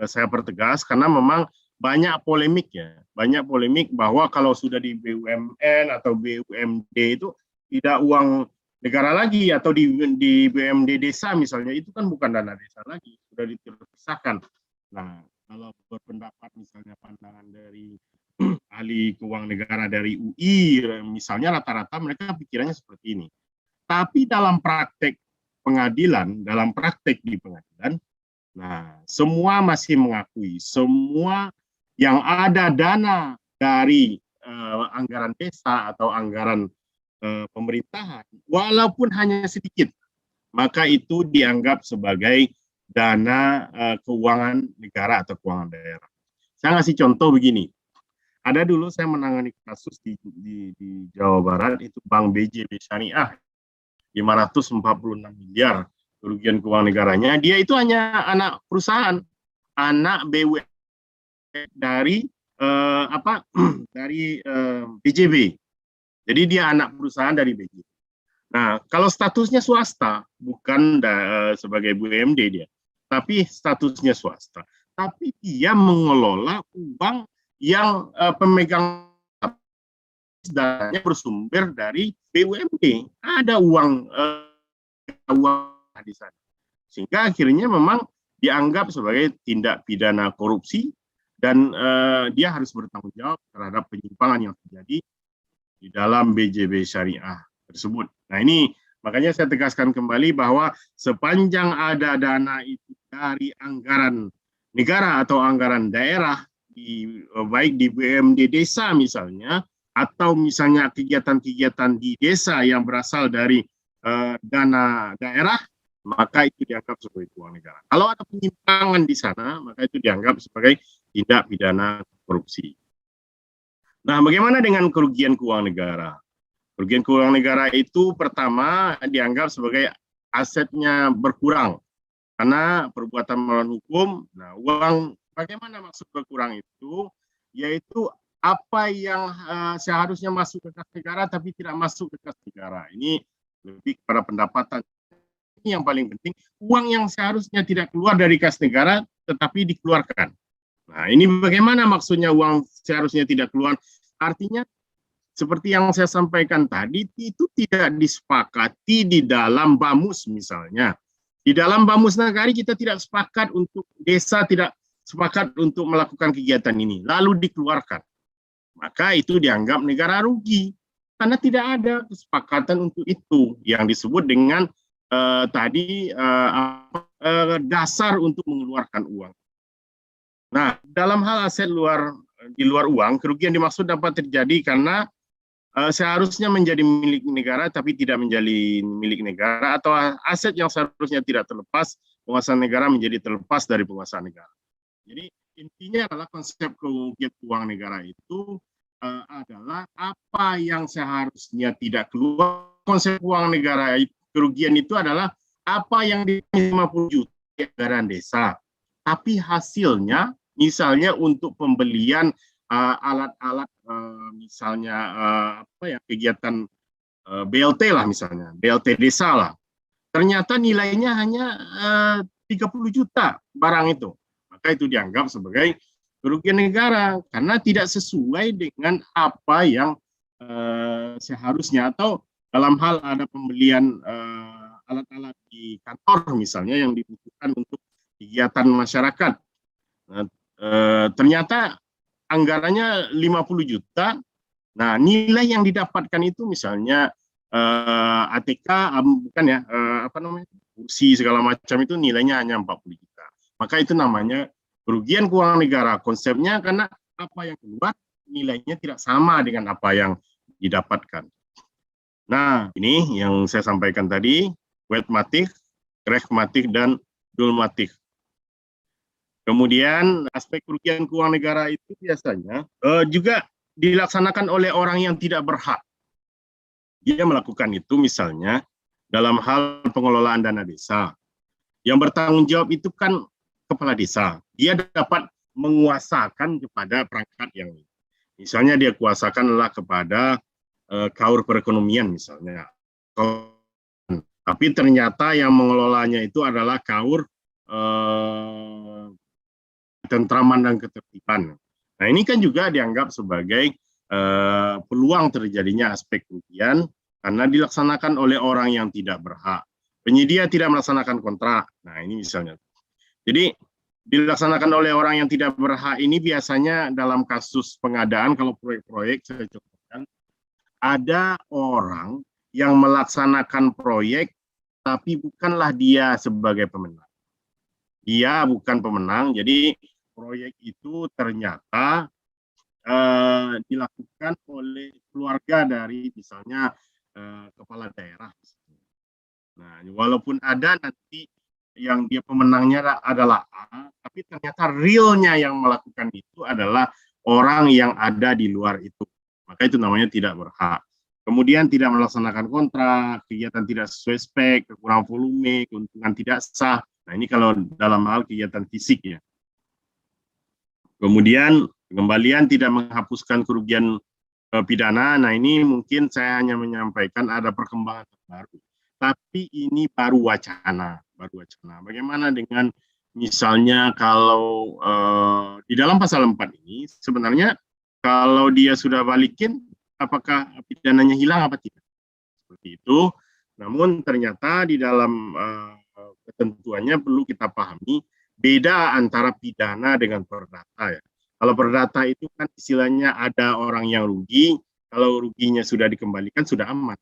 saya pertegas karena memang banyak polemik ya, banyak polemik bahwa kalau sudah di BUMN atau BUMD itu tidak uang negara lagi, atau di BUMD desa misalnya, itu kan bukan dana desa lagi, sudah dipisahkan. Nah, kalau berpendapat misalnya pandangan dari ahli keuangan negara dari UI misalnya, rata-rata mereka pikirannya seperti ini. Tapi dalam praktek pengadilan, dalam praktek di pengadilan, nah semua masih mengakui, semua yang ada dana dari anggaran desa atau anggaran pemerintahan, walaupun hanya sedikit, maka itu dianggap sebagai dana keuangan negara atau keuangan daerah. Saya ngasih contoh begini. Ada dulu saya menangani kasus di Jawa Barat, itu Bank BJB Syariah, 546 miliar kerugian keuangan negaranya. Dia itu hanya anak perusahaan, anak BUMN dari dari BJB. Jadi dia anak perusahaan dari BJB. Nah, kalau statusnya swasta, bukan sebagai BUMD dia. tapi statusnya swasta. Tapi dia mengelola uang yang pemegang dananya bersumber dari BUMD. Ada uang di sana. Sehingga akhirnya memang dianggap sebagai tindak pidana korupsi dan dia harus bertanggung jawab terhadap penyimpangan yang terjadi di dalam BJB Syariah tersebut. Nah ini makanya saya tegaskan kembali bahwa sepanjang ada dana itu dari anggaran negara atau anggaran daerah, baik di BUMD desa misalnya, atau misalnya kegiatan-kegiatan di desa yang berasal dari dana daerah, maka itu dianggap sebagai uang negara. Kalau ada penyimpangan di sana, maka itu dianggap sebagai tindak pidana korupsi. Nah, bagaimana dengan kerugian keuangan negara? Kerugian keuangan negara itu pertama dianggap sebagai asetnya berkurang karena perbuatan melawan hukum. Nah, uang bagaimana maksud berkurang itu? Yaitu apa yang seharusnya masuk ke kas negara tapi tidak masuk ke kas negara. Ini lebih kepada pendapatan. Ini yang paling penting, uang yang seharusnya tidak keluar dari kas negara tetapi dikeluarkan. Nah, ini bagaimana maksudnya uang seharusnya tidak keluar? Artinya seperti yang saya sampaikan tadi, itu tidak disepakati di dalam BAMUS misalnya. Di dalam BAMUS Nagari kita tidak sepakat untuk desa tidak sepakat untuk melakukan kegiatan ini, lalu dikeluarkan. Maka itu dianggap negara rugi karena tidak ada kesepakatan untuk itu yang disebut dengan dasar untuk mengeluarkan uang. Nah, dalam hal aset di luar uang, kerugian dimaksud dapat terjadi karena seharusnya menjadi milik negara tapi tidak menjadi milik negara, atau aset yang seharusnya tidak terlepas penguasaan negara menjadi terlepas dari penguasaan negara. Jadi intinya adalah konsep kerugian keuangan negara itu adalah apa yang seharusnya tidak keluar. Konsep keuangan negara kerugian itu adalah apa yang di 50 juta anggaran desa, tapi hasilnya misalnya untuk pembelian alat-alat misalnya kegiatan BLT lah misalnya, BLT desa lah. Ternyata nilainya hanya 30 juta barang itu. Maka itu dianggap sebagai kerugian negara karena tidak sesuai dengan apa yang seharusnya, atau dalam hal ada pembelian alat-alat di kantor misalnya yang dibutuhkan untuk kegiatan masyarakat. Nah, ternyata anggarannya 50 juta. Nah, nilai yang didapatkan itu misalnya ATK bukan ya, kursi segala macam itu nilainya hanya 40 juta. Maka itu namanya kerugian keuangan negara. Konsepnya karena apa yang keluar nilainya tidak sama dengan apa yang didapatkan. Nah, ini yang saya sampaikan tadi, wetmatik, kregmatik, dan dulmatik. Kemudian aspek kerugian keuangan negara itu biasanya juga dilaksanakan oleh orang yang tidak berhak. Dia melakukan itu misalnya dalam hal pengelolaan dana desa. Yang bertanggung jawab itu kan kepala desa. Dia dapat menguasakan kepada perangkat yang misalnya dia kuasakanlah kepada kaur perekonomian misalnya. Tapi ternyata yang mengelolanya itu adalah kaur ketentraman dan ketertiban. Nah, ini kan juga dianggap sebagai peluang terjadinya aspek kerugian karena dilaksanakan oleh orang yang tidak berhak. Penyedia tidak melaksanakan kontrak. Nah, ini misalnya. Jadi dilaksanakan oleh orang yang tidak berhak ini biasanya dalam kasus pengadaan, kalau proyek-proyek saya contohkan, ada orang yang melaksanakan proyek tapi bukanlah dia sebagai pemenang. Dia bukan pemenang, jadi proyek itu ternyata dilakukan oleh keluarga dari misalnya kepala daerah. Nah, walaupun ada nanti yang dia pemenangnya adalah A, tapi ternyata realnya yang melakukan itu adalah orang yang ada di luar itu. Maka itu namanya tidak berhak. Kemudian tidak melaksanakan kontrak, kegiatan tidak sesuai spek, kekurangan volume, keuntungan tidak sah. Nah, ini kalau dalam hal kegiatan fisik ya. Kemudian pengembalian tidak menghapuskan kerugian pidana. Nah, ini mungkin saya hanya menyampaikan ada perkembangan terbaru. Tapi ini baru wacana, Bagaimana dengan Misalnya kalau di dalam pasal 4 ini sebenarnya kalau dia sudah balikin, apakah pidananya hilang apa tidak? Seperti itu. Namun ternyata di dalam ketentuannya perlu kita pahami beda antara pidana dengan perdata ya. Kalau perdata itu kan istilahnya ada orang yang rugi, kalau ruginya sudah dikembalikan sudah aman.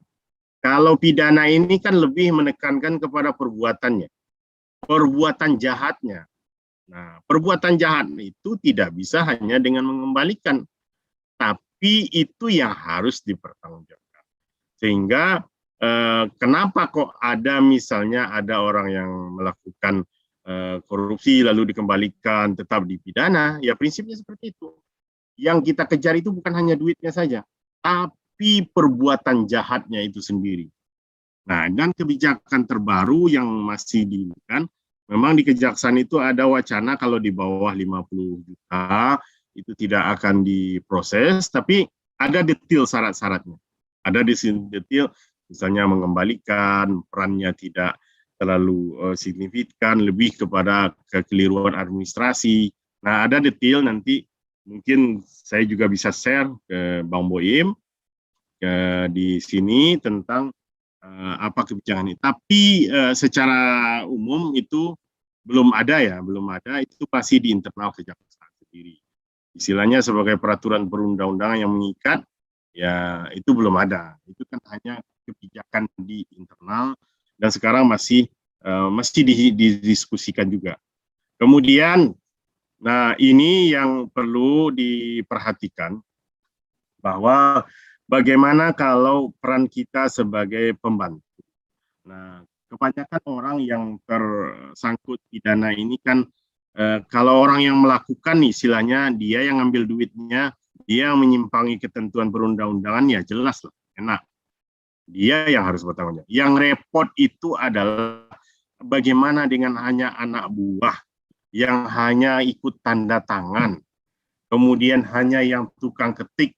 Kalau pidana ini kan lebih menekankan kepada perbuatannya, perbuatan jahatnya. Nah, perbuatan jahat itu tidak bisa hanya dengan mengembalikan, tapi itu yang harus dipertanggungjawabkan. Sehingga kenapa kok ada misalnya ada orang yang melakukan korupsi lalu dikembalikan tetap dipidana, ya prinsipnya seperti itu. Yang kita kejar itu bukan hanya duitnya saja, tapi perbuatan jahatnya itu sendiri. Nah, dan kebijakan terbaru yang masih dilakukan, memang di Kejaksaan itu ada wacana kalau di bawah 50 juta itu tidak akan diproses, tapi ada detail syarat-syaratnya. Ada di sini detail, misalnya mengembalikan, perannya tidak terlalu signifikan, lebih kepada kekeliruan administrasi. Nah, ada detail nanti mungkin saya juga bisa share ke Bang Boim di sini tentang apa kebijakan ini. Tapi secara umum itu belum ada ya, belum ada. Itu pasti di internal Kejaksaan sendiri. Istilahnya sebagai peraturan perundang-undangan yang mengikat, ya itu belum ada. Itu kan hanya kebijakan di internal dan sekarang masih didiskusikan juga. Kemudian, nah ini yang perlu diperhatikan bahwa bagaimana kalau peran kita sebagai pembantu. Nah, kebanyakan orang yang tersangkut pidana ini kan kalau orang yang melakukan istilahnya dia yang ngambil duitnya, dia menyimpangi ketentuan perundang-undangan, ya jelas lah, enak. Dia yang harus bertanggung jawab. Yang repot itu adalah bagaimana dengan hanya anak buah yang hanya ikut tanda tangan, kemudian hanya yang tukang ketik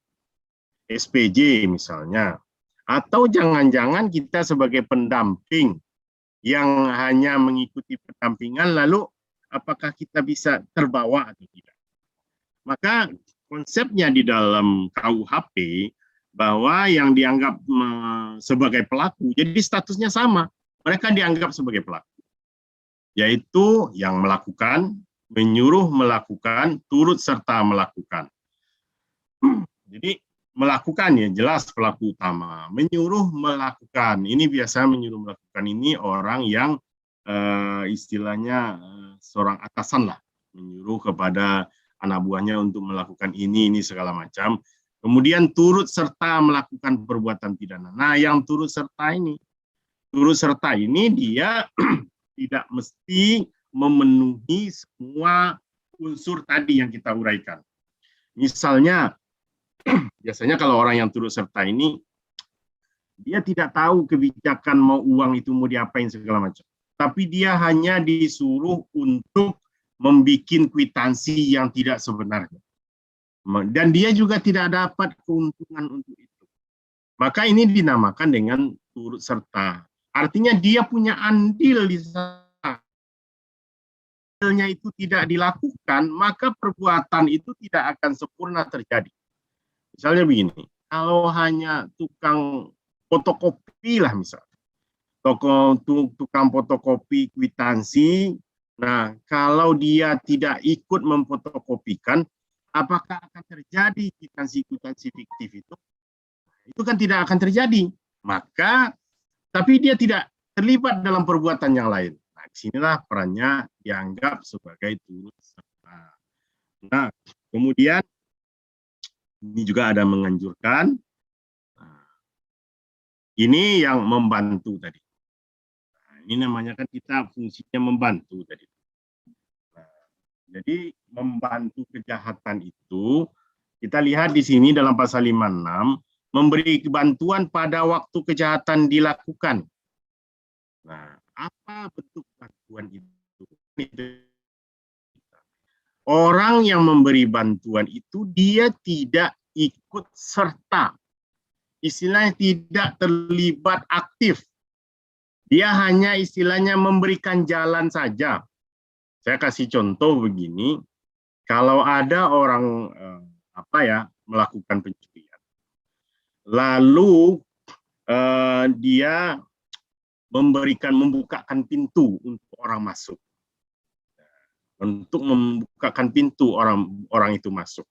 SPJ misalnya, atau jangan-jangan kita sebagai pendamping yang hanya mengikuti pendampingan, lalu apakah kita bisa terbawa atau tidak. Maka konsepnya di dalam KUHP bahwa yang dianggap sebagai pelaku, jadi statusnya sama, mereka dianggap sebagai pelaku, yaitu yang melakukan, menyuruh melakukan, turut serta melakukan. Jadi melakukan ya jelas pelaku utama, menyuruh melakukan, ini biasa menyuruh melakukan ini orang yang istilahnya seorang atasan lah, menyuruh kepada anak buahnya untuk melakukan ini segala macam. Kemudian turut serta melakukan perbuatan pidana. Nah, yang turut serta ini dia tidak mesti memenuhi semua unsur tadi yang kita uraikan. Misalnya, biasanya kalau orang yang turut serta ini, dia tidak tahu kebijakan mau uang itu mau diapain segala macam. Tapi dia hanya disuruh untuk membuat kwitansi yang tidak sebenarnya. Dan dia juga tidak dapat keuntungan untuk itu. Maka ini dinamakan dengan turut serta. Artinya dia punya andil di sana. Andilnya itu tidak dilakukan, maka perbuatan itu tidak akan sempurna terjadi. Misalnya begini, kalau hanya tukang fotokopi lah misalnya, tukang fotokopi kwitansi, nah kalau dia tidak ikut memfotokopikan, apakah akan terjadi kwitansi fiktif itu? Itu kan tidak akan terjadi. Maka, tapi dia tidak terlibat dalam perbuatan yang lain. Nah, disinilah perannya dianggap sebagai turut serta. Nah, kemudian ini juga ada menganjurkan. Nah, ini yang membantu tadi. Nah, ini namanya kan kita fungsinya membantu tadi. Jadi membantu kejahatan itu, kita lihat di sini dalam pasal 56, memberi bantuan pada waktu kejahatan dilakukan. Nah, apa bentuk bantuan itu? Orang yang memberi bantuan itu, dia tidak ikut serta. Istilahnya tidak terlibat aktif. Dia hanya istilahnya memberikan jalan saja. Saya kasih contoh begini, kalau ada orang melakukan pencurian, lalu dia membukakan pintu untuk orang masuk, untuk membukakan pintu orang itu masuk,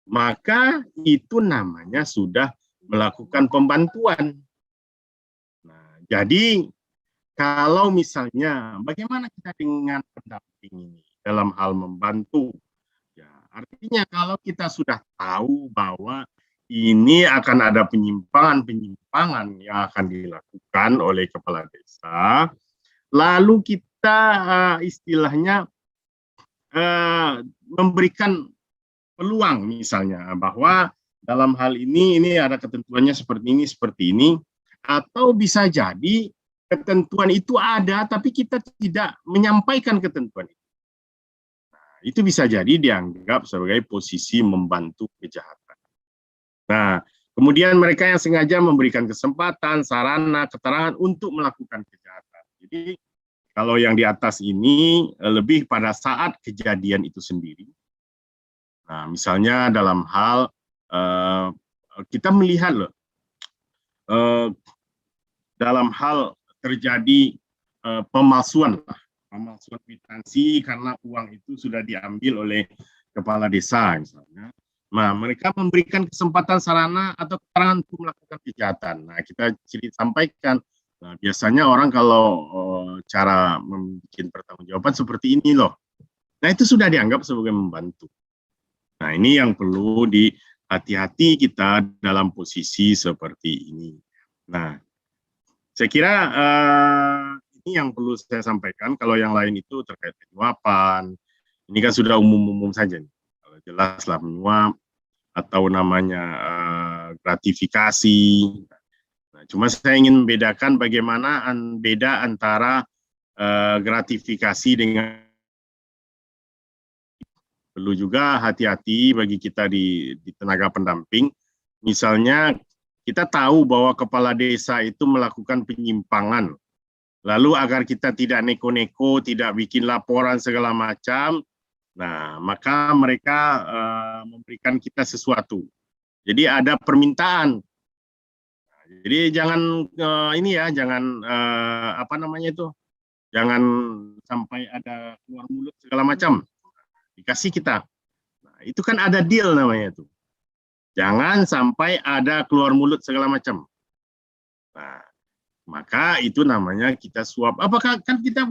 maka itu namanya sudah melakukan pembantuan. Nah, jadi kalau misalnya bagaimana kita dengan pendamping ini dalam hal membantu, ya artinya kalau kita sudah tahu bahwa ini akan ada penyimpangan yang akan dilakukan oleh kepala desa, lalu kita istilahnya memberikan peluang misalnya bahwa dalam hal ini ada ketentuannya seperti ini, atau bisa jadi ketentuan itu ada tapi kita tidak menyampaikan ketentuan itu. Nah, itu bisa jadi dianggap sebagai posisi membantu kejahatan. Nah, kemudian mereka yang sengaja memberikan kesempatan, sarana, keterangan untuk melakukan kejahatan. Jadi kalau yang di atas ini lebih pada saat kejadian itu sendiri. Nah, misalnya dalam hal kita melihat loh, dalam hal terjadi pemalsuan kwitansi karena uang itu sudah diambil oleh kepala desa misalnya. Nah, mereka memberikan kesempatan sarana atau keterangan untuk melakukan kejahatan. Nah, kita sampaikan. Nah, biasanya orang kalau cara membuat pertanggungjawaban seperti ini loh. Nah, itu sudah dianggap sebagai membantu. Nah, ini yang perlu hati-hati kita dalam posisi seperti ini. Nah, saya kira ini yang perlu saya sampaikan. Kalau yang lain itu terkait penyuapan, ini kan sudah umum-umum saja nih. Kalau jelaslah menyuap atau namanya gratifikasi. Nah, cuma saya ingin membedakan bagaimana beda antara gratifikasi dengan. Perlu juga hati-hati bagi kita di tenaga pendamping. Misalnya kita tahu bahwa kepala desa itu melakukan penyimpangan. Lalu agar kita tidak neko-neko, tidak bikin laporan segala macam, nah maka mereka memberikan kita sesuatu. Jadi ada permintaan. Jadi jangan jangan sampai ada keluar mulut segala macam. Dikasih kita. Nah, itu kan ada deal namanya itu. Jangan sampai ada keluar mulut segala macam. Nah, maka itu namanya kita suap. Apakah kan kita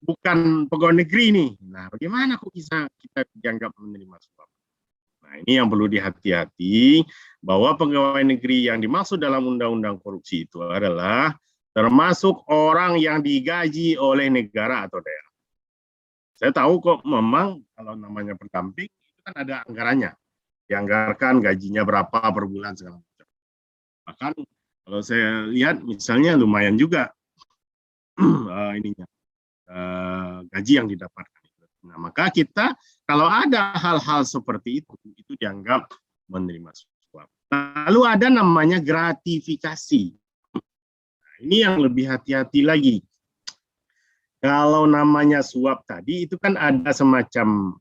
bukan pegawai negeri nih. Nah, bagaimana kok bisa kita dianggap menerima suap? Nah, ini yang perlu dihati-hati bahwa pegawai negeri yang dimaksud dalam undang-undang korupsi itu adalah termasuk orang yang digaji oleh negara atau daerah. Saya tahu kok memang kalau namanya pendamping itu kan ada anggarannya. Dianggarkan gajinya berapa per bulan segala macam. Bahkan kalau saya lihat misalnya lumayan juga gaji yang didapatkan. Nah, maka kita kalau ada hal-hal seperti itu dianggap menerima suap. Lalu ada namanya gratifikasi. Nah, ini yang lebih hati-hati lagi. Kalau namanya suap tadi itu kan ada semacam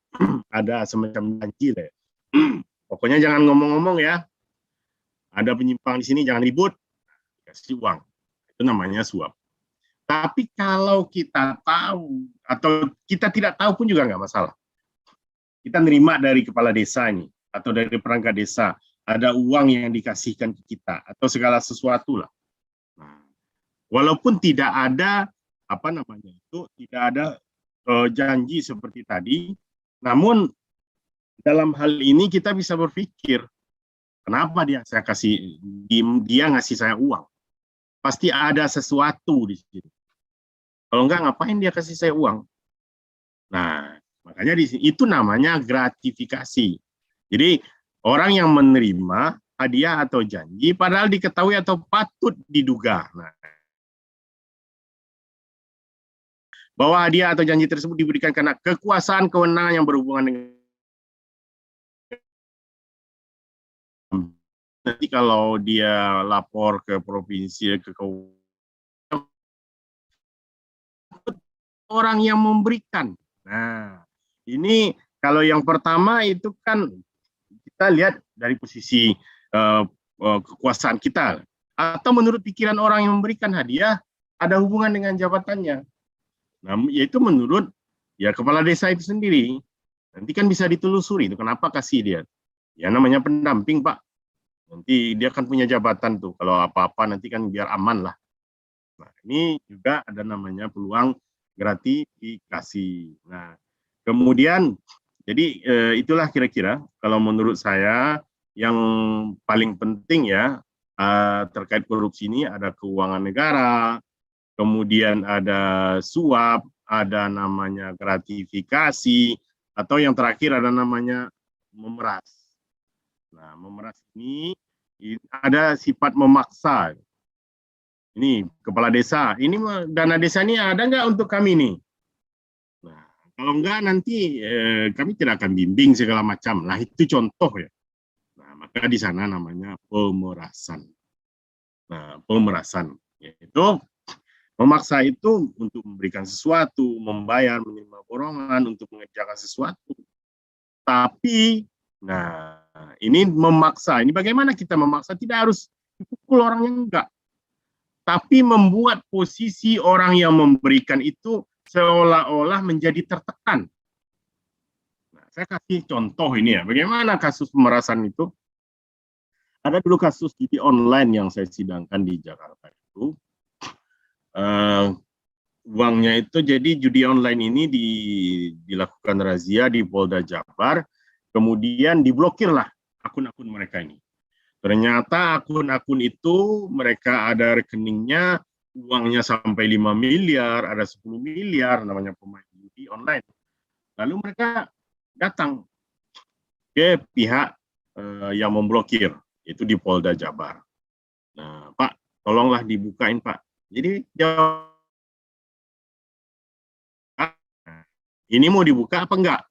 janji lah. Pokoknya jangan ngomong-ngomong ya. Ada penyimpang di sini jangan ribut. Kasih uang. Itu namanya suap. Tapi kalau kita tahu atau kita tidak tahu pun juga nggak masalah. Kita nerima dari kepala desa ini atau dari perangkat desa ada uang yang dikasihkan ke kita atau segala sesuatu lah. Nah, walaupun tidak ada tidak ada janji seperti tadi, namun dalam hal ini kita bisa berpikir, kenapa dia ngasih saya uang? Pasti ada sesuatu di sini. Kalau enggak, ngapain dia kasih saya uang? Nah, makanya di sini itu namanya gratifikasi. Jadi orang yang menerima hadiah atau janji, padahal diketahui atau patut diduga. Nah, bahwa hadiah atau janji tersebut diberikan karena kekuasaan kewenangan yang berhubungan dengan nanti kalau dia lapor ke provinsi ke orang yang memberikan. Nah, Ini kalau yang pertama itu kan kita lihat dari posisi kekuasaan kita, atau menurut pikiran orang yang memberikan hadiah ada hubungan dengan jabatannya. Nah, yaitu menurut ya kepala desa itu sendiri. Nanti kan bisa ditelusuri itu kenapa kasih dia. Ya namanya pendamping, Pak. Nanti dia kan punya jabatan tuh. Kalau apa-apa nanti kan biar aman lah. Nah, ini juga ada namanya peluang gratifikasi. Nah, kemudian jadi itulah kira-kira kalau menurut saya yang paling penting ya terkait korupsi ini ada keuangan negara, kemudian ada suap, ada namanya gratifikasi, atau yang terakhir ada namanya memeras. Nah, memeras ini ada sifat memaksa. Ini kepala desa, ini dana desa ini ada nggak untuk kami nih? Nah, kalau enggak nanti kami tidak akan bimbing segala macam. Nah, itu contoh ya. Nah, maka di sana namanya pemerasan. Nah, pemerasan yaitu memaksa itu untuk memberikan sesuatu, membayar, menerima borongan untuk mengerjakan sesuatu. Tapi, nah ini memaksa. Ini bagaimana kita memaksa? Tidak harus dipukul orangnya, enggak. Tapi membuat posisi orang yang memberikan itu seolah-olah menjadi tertekan. Nah, saya kasih contoh ini ya, bagaimana kasus pemerasan itu. Ada dulu kasus judi online yang saya sidangkan di Jakarta itu. Uangnya itu jadi judi online ini dilakukan razia di Polda Jabar, kemudian diblokirlah akun-akun mereka ini. Ternyata akun-akun itu mereka ada rekeningnya, uangnya sampai 5 miliar, ada 10 miliar, namanya pemain judi online. Lalu mereka datang ke pihak yang memblokir, itu di Polda Jabar. Nah, Pak, tolonglah dibukain, Pak. Jadi, ini mau dibuka apa enggak?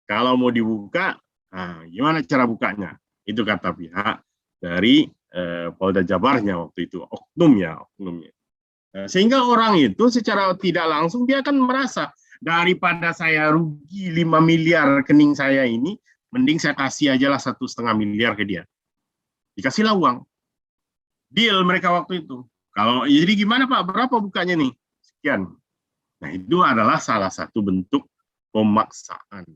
Kalau mau dibuka, nah, gimana cara bukanya? Itu kata pihak dari Polda Jabarnya waktu itu, oknumnya. Sehingga orang itu secara tidak langsung dia akan merasa, daripada saya rugi 5 miliar rekening saya ini, mending saya kasih aja lah 1,5 miliar ke dia. Dikasihlah uang. Deal mereka waktu itu. Kalau jadi gimana Pak, berapa bukanya nih? Sekian. Nah, itu adalah salah satu bentuk pemaksaan.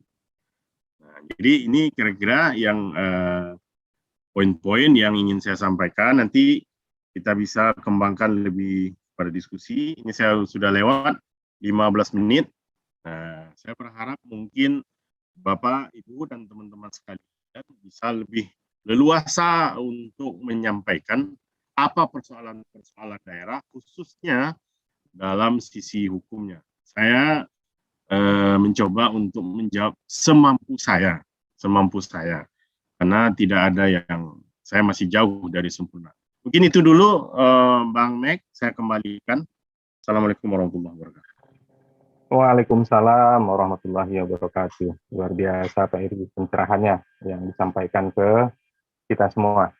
Nah, jadi ini kira-kira yang poin-poin yang ingin saya sampaikan. Nanti kita bisa kembangkan lebih pada diskusi. Ini saya sudah lewat 15 menit. Nah, saya berharap mungkin Bapak, Ibu, dan teman-teman sekalian bisa lebih leluasa untuk menyampaikan apa persoalan-persoalan daerah, khususnya dalam sisi hukumnya. Saya mencoba untuk menjawab semampu saya, karena tidak ada yang saya masih jauh dari sempurna. Mungkin itu dulu, Bang Mek, saya kembalikan. Assalamualaikum warahmatullahi wabarakatuh. Waalaikumsalam warahmatullahi wabarakatuh. Luar biasa Pak Iri pencerahannya yang disampaikan ke kita semua.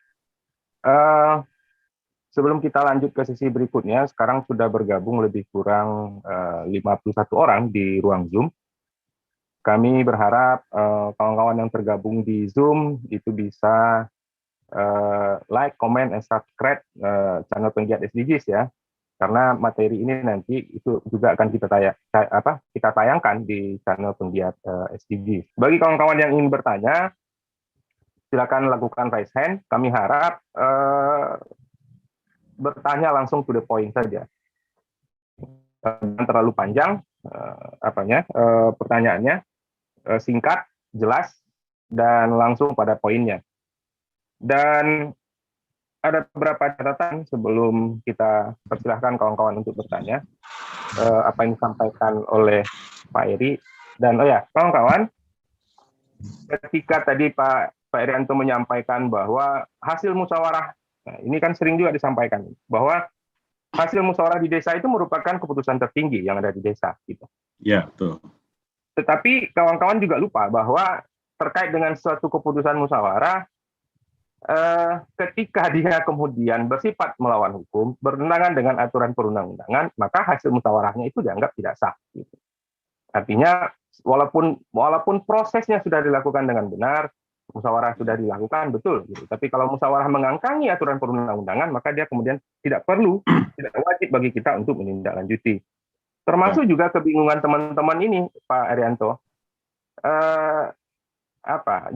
Sebelum kita lanjut ke sesi berikutnya, sekarang sudah bergabung lebih kurang 51 orang di ruang Zoom. Kami berharap kawan-kawan yang tergabung di Zoom itu bisa like, comment, and subscribe channel Penggiat SDGs ya. Karena materi ini nanti itu juga akan kita tayangkan di channel Penggiat SDGs. Bagi kawan-kawan yang ingin bertanya, silakan lakukan raise hand. Kami harap bertanya langsung to the point saja. Jangan terlalu panjang pertanyaannya, singkat, jelas, dan langsung pada poinnya. Dan ada beberapa catatan sebelum kita persilahkan kawan-kawan untuk bertanya apa yang disampaikan oleh Pak Eri. Dan kawan-kawan, ketika tadi Pak Irianto menyampaikan bahwa hasil musyawarah, nah, ini kan sering juga disampaikan bahwa hasil musyawarah di desa itu merupakan keputusan tertinggi yang ada di desa, gitu. Ya, betul. Tetapi kawan-kawan juga lupa bahwa terkait dengan suatu keputusan musyawarah, ketika dia kemudian bersifat melawan hukum, bertentangan dengan aturan perundang-undangan, maka hasil musyawarahnya itu dianggap tidak sah. Gitu. Artinya walaupun prosesnya sudah dilakukan dengan benar, musyawarah sudah dilakukan betul, gitu. Tapi kalau musyawarah mengangkangi aturan perundang-undangan, maka dia kemudian tidak wajib bagi kita untuk menindaklanjuti. Termasuk juga kebingungan teman-teman ini, Pak Arianto.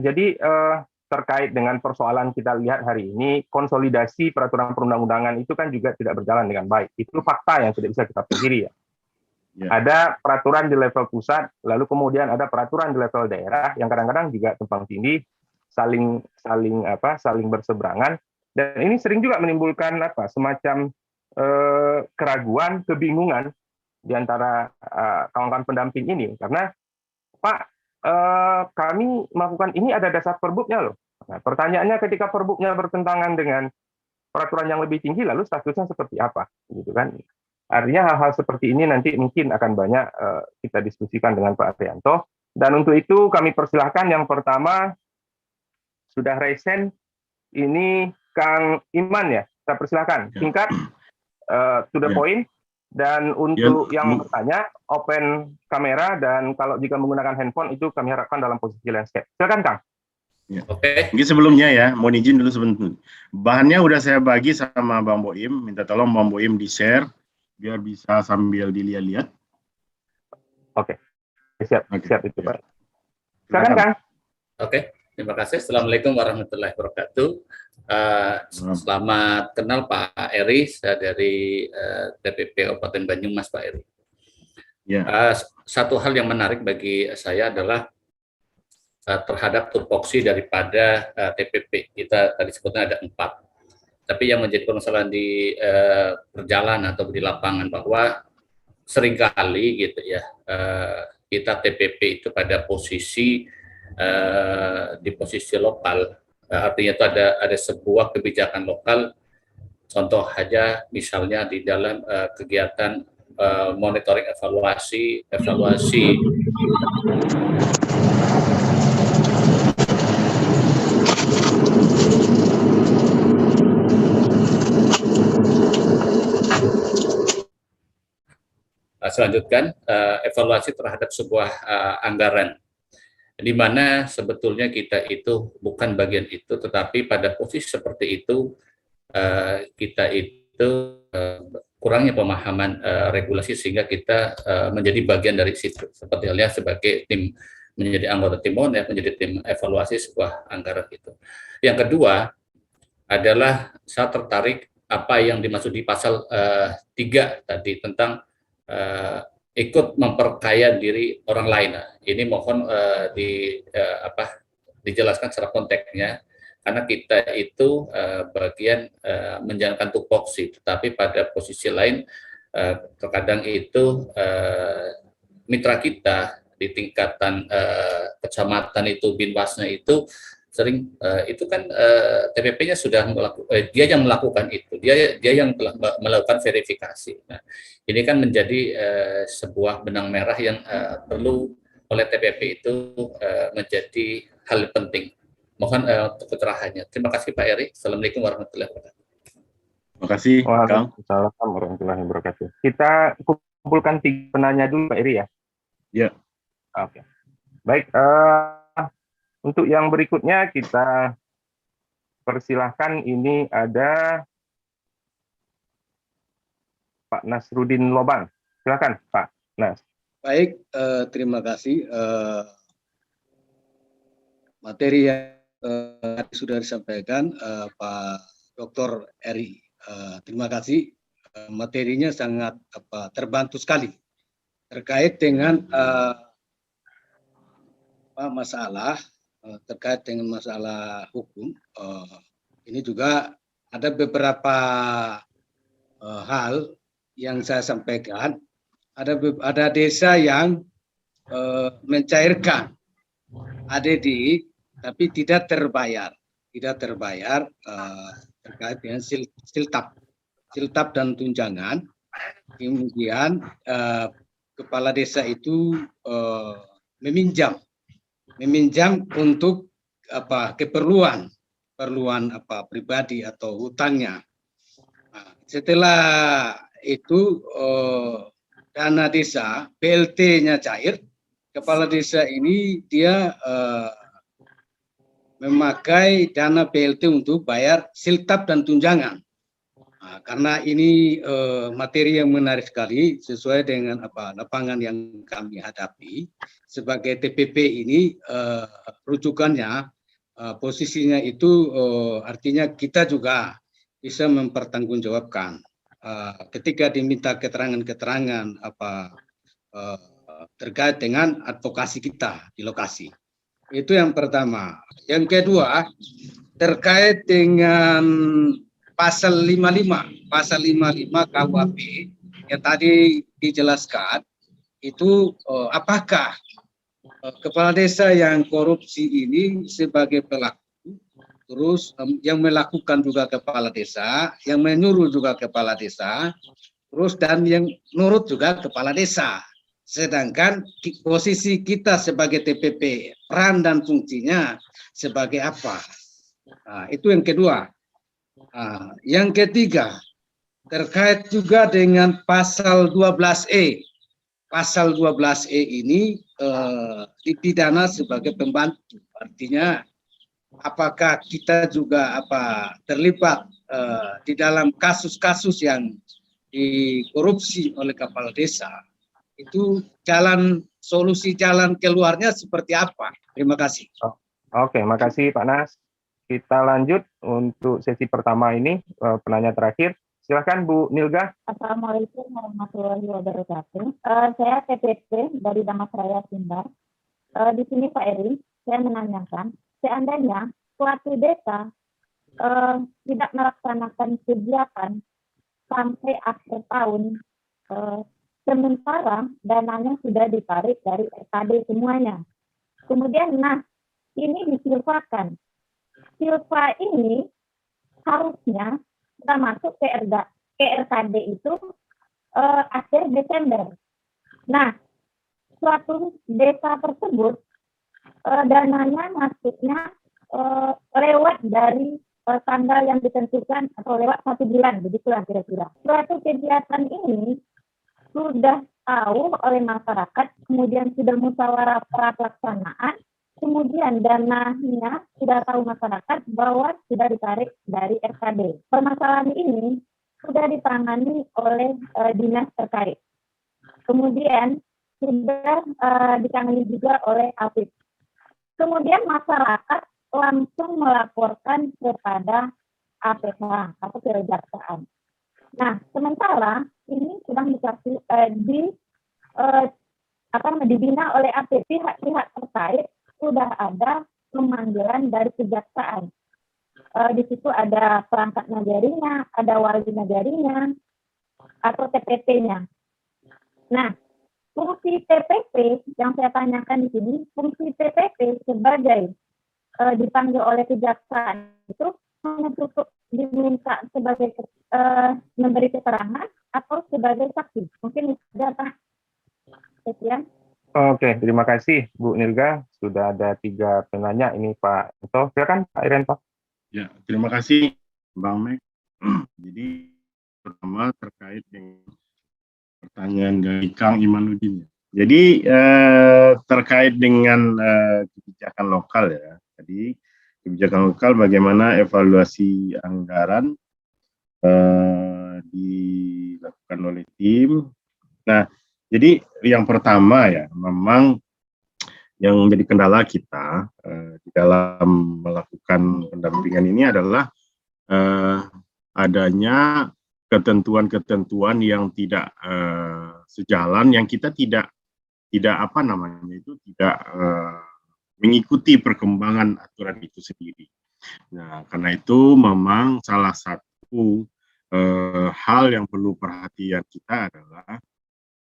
Jadi terkait dengan persoalan kita lihat hari ini, konsolidasi peraturan perundang-undangan itu kan juga tidak berjalan dengan baik. Itu fakta yang tidak bisa kita pungkiri ya. Ada peraturan di level pusat, lalu kemudian ada peraturan di level daerah yang kadang-kadang juga tumpang tindih, saling berseberangan, dan ini sering juga menimbulkan semacam keraguan, kebingungan di antara kawan-kawan pendamping ini, karena Pak, kami melakukan ini ada dasar perbuknya loh. Nah, pertanyaannya ketika perbuknya bertentangan dengan peraturan yang lebih tinggi, lalu statusnya seperti apa, gitu kan? Artinya hal-hal seperti ini nanti mungkin akan banyak kita diskusikan dengan Pak Arianto. Dan untuk itu kami persilahkan yang pertama sudah resen ini Kang Iman ya, kita persilahkan singkat, to the point. Dan untuk yang bertanya, open kamera, dan kalau jika menggunakan handphone itu kami harapkan dalam posisi landscape. Silakan Kang. Oke. Mungkin sebelumnya ya, mohon izin dulu sebentar. Bahannya udah saya bagi sama Bang Boim, minta tolong Bang Boim di-share biar bisa sambil dilihat-lihat. Oke. Siap itu Pak. Silakan Kang. Oke, terima kasih. Assalamualaikum warahmatullahi wabarakatuh. Selamat kenal Pak Eri, saya dari TPP Kabupaten Banyumas, Pak Eri. Satu hal yang menarik bagi saya adalah terhadap tupoksi daripada TPP. Kita tadi sebutnya ada 4. Tapi yang menjadi permasalahan di perjalanan atau di lapangan bahwa seringkali gitu ya kita TPP itu pada posisi di posisi lokal, artinya itu ada sebuah kebijakan lokal. Contoh aja misalnya di dalam kegiatan monitoring evaluasi selanjutkan evaluasi terhadap sebuah anggaran, di mana sebetulnya kita itu bukan bagian itu, tetapi pada posisi seperti itu kita itu kurangnya pemahaman regulasi sehingga kita menjadi bagian dari situ, seperti halnya sebagai tim, menjadi anggota tim monef, menjadi tim evaluasi sebuah anggaran itu. Yang kedua adalah saya tertarik apa yang dimaksud di pasal 3 tadi tentang ikut memperkaya diri orang lain. Nah, ini mohon dijelaskan secara konteksnya, karena kita itu bagian menjalankan tupoksi, tetapi pada posisi lain terkadang itu mitra kita di tingkatan kecamatan itu, binwasnya itu sering itu kan TPP-nya sudah dia yang melakukan itu, dia yang telah melakukan verifikasi. Nah, ini kan menjadi sebuah benang merah yang perlu oleh TPP itu menjadi hal penting. Mohon untuk keterangannya. Terima kasih Pak Eri. Assalamualaikum warahmatullahi wabarakatuh. Terima kasih Kang. Waalaikumsalam warahmatullahi wabarakatuh. Kita kumpulkan 3 penanya dulu Pak Eri ya. Ya. Oke. Baik. Untuk yang berikutnya kita persilahkan, ini ada Pak Nasruddin Lobang. Silakan Pak Nas. Baik, terima kasih. Materi yang sudah disampaikan Pak Dr. Eri. Terima kasih. Materinya sangat terbantu sekali terkait dengan masalah terkait dengan masalah hukum. Ini juga ada beberapa hal yang saya sampaikan. Ada desa yang mencairkan ADD tapi tidak terbayar terkait dengan siltap dan tunjangan. Kemudian kepala desa itu meminjam untuk keperluan pribadi atau hutangnya. Nah, setelah itu dana desa BLT-nya cair, kepala desa ini dia memakai dana BLT untuk bayar siltap dan tunjangan. Nah, karena ini materi yang menarik sekali sesuai dengan lapangan yang kami hadapi. Sebagai TPP ini rujukannya posisinya itu artinya kita juga bisa mempertanggungjawabkan ketika diminta keterangan-keterangan terkait dengan advokasi kita di lokasi. Itu yang pertama. Yang kedua, terkait dengan pasal 55 KUHP yang tadi dijelaskan, itu apakah kepala desa yang korupsi ini sebagai pelaku, terus yang melakukan juga kepala desa, yang menyuruh juga kepala desa, terus dan yang nurut juga kepala desa. Sedangkan posisi kita sebagai TPP, peran dan fungsinya sebagai apa? Nah, itu yang kedua. Nah, yang ketiga, terkait juga dengan pasal 12E. Pasal 12E ini dipidana sebagai pembantu. Artinya, apakah kita juga terlibat di dalam kasus-kasus yang dikorupsi oleh kepala desa? Itu solusi jalan keluarnya seperti apa? Terima kasih. Oke, makasih Pak Nas. Kita lanjut untuk sesi pertama ini, penanya terakhir. Silakan Bu Nilga. Assalamualaikum warahmatullahi wabarakatuh. Saya TPP dari Damasraya Sumbar. Di sini Pak Eri, saya menanyakan, seandainya suatu desa tidak melaksanakan kegiatan sampai akhir tahun, sementara dananya sudah ditarik dari RKD semuanya. Kemudian, ini disilvakan. Silva ini harusnya sudah masuk ke RKD itu akhir Desember. Nah, suatu desa tersebut dananya masuknya lewat dari tanggal yang ditentukan atau lewat 1 bulan, begitulah kira-kira. Suatu kegiatan ini sudah tahu oleh masyarakat, kemudian sudah musyawarah pelaksanaan, kemudian dananya sudah tahu masyarakat bahwa sudah ditarik dari RKD. Permasalahan ini sudah ditangani oleh dinas terkait. Kemudian sudah ditangani juga oleh APIP. Kemudian masyarakat langsung melaporkan kepada APH atau kejaksaan. Nah, sementara ini sedang dibina oleh APIP. Pihak-pihak terkait sudah ada pemanggilan dari kejaksaan. Di situ ada perangkat nagarinya, ada wali nagarinya, atau TPP-nya. Nah, fungsi TPP yang saya tanyakan di sini, fungsi TPP sebagai dipanggil oleh kejaksaan itu hanya cukup diminta sebagai memberi keterangan atau sebagai saksi. Mungkin sudah Pak. Sekian. Oke, terima kasih Bu Nilga. Sudah ada 3 penanya ini Pak Ento. Silakan Pak Irento. Ya, terima kasih Bang Mek. Jadi pertama terkait dengan pertanyaan dari Kang Imanuddin. Jadi terkait dengan kebijakan lokal ya. Jadi kebijakan lokal bagaimana evaluasi anggaran dilakukan oleh tim. Nah, jadi yang pertama ya, memang yang menjadi kendala kita di dalam melakukan pendampingan ini adalah adanya ketentuan-ketentuan yang tidak sejalan, yang kita tidak mengikuti perkembangan aturan itu sendiri. Nah, karena itu memang salah satu hal yang perlu perhatian kita adalah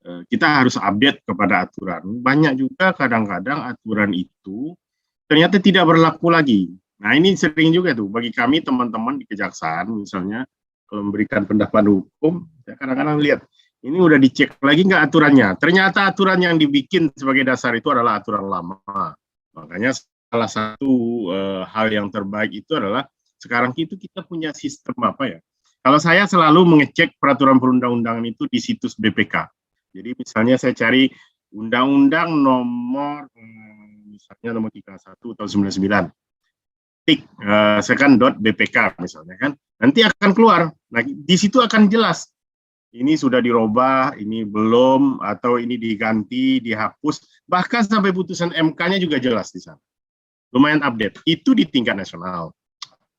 kita harus update kepada aturan. Banyak juga kadang-kadang aturan itu ternyata tidak berlaku lagi. Nah, ini sering juga tuh bagi kami teman-teman di kejaksaan misalnya kalau memberikan pendapat hukum, saya kadang-kadang lihat ini udah dicek lagi nggak aturannya. Ternyata aturan yang dibikin sebagai dasar itu adalah aturan lama. Makanya salah satu hal yang terbaik itu adalah sekarang itu kita punya sistem apa ya? Kalau saya selalu mengecek peraturan perundang-undangan itu di situs BPK. Jadi misalnya saya cari Undang-Undang nomor misalnya nomor 31 tahun 99 second BPK misalnya kan, nanti akan keluar. Nah, di situ akan jelas ini sudah dirubah, ini belum, atau ini diganti, dihapus, bahkan sampai putusan MK-nya juga jelas di sana. Lumayan update. Itu di tingkat nasional.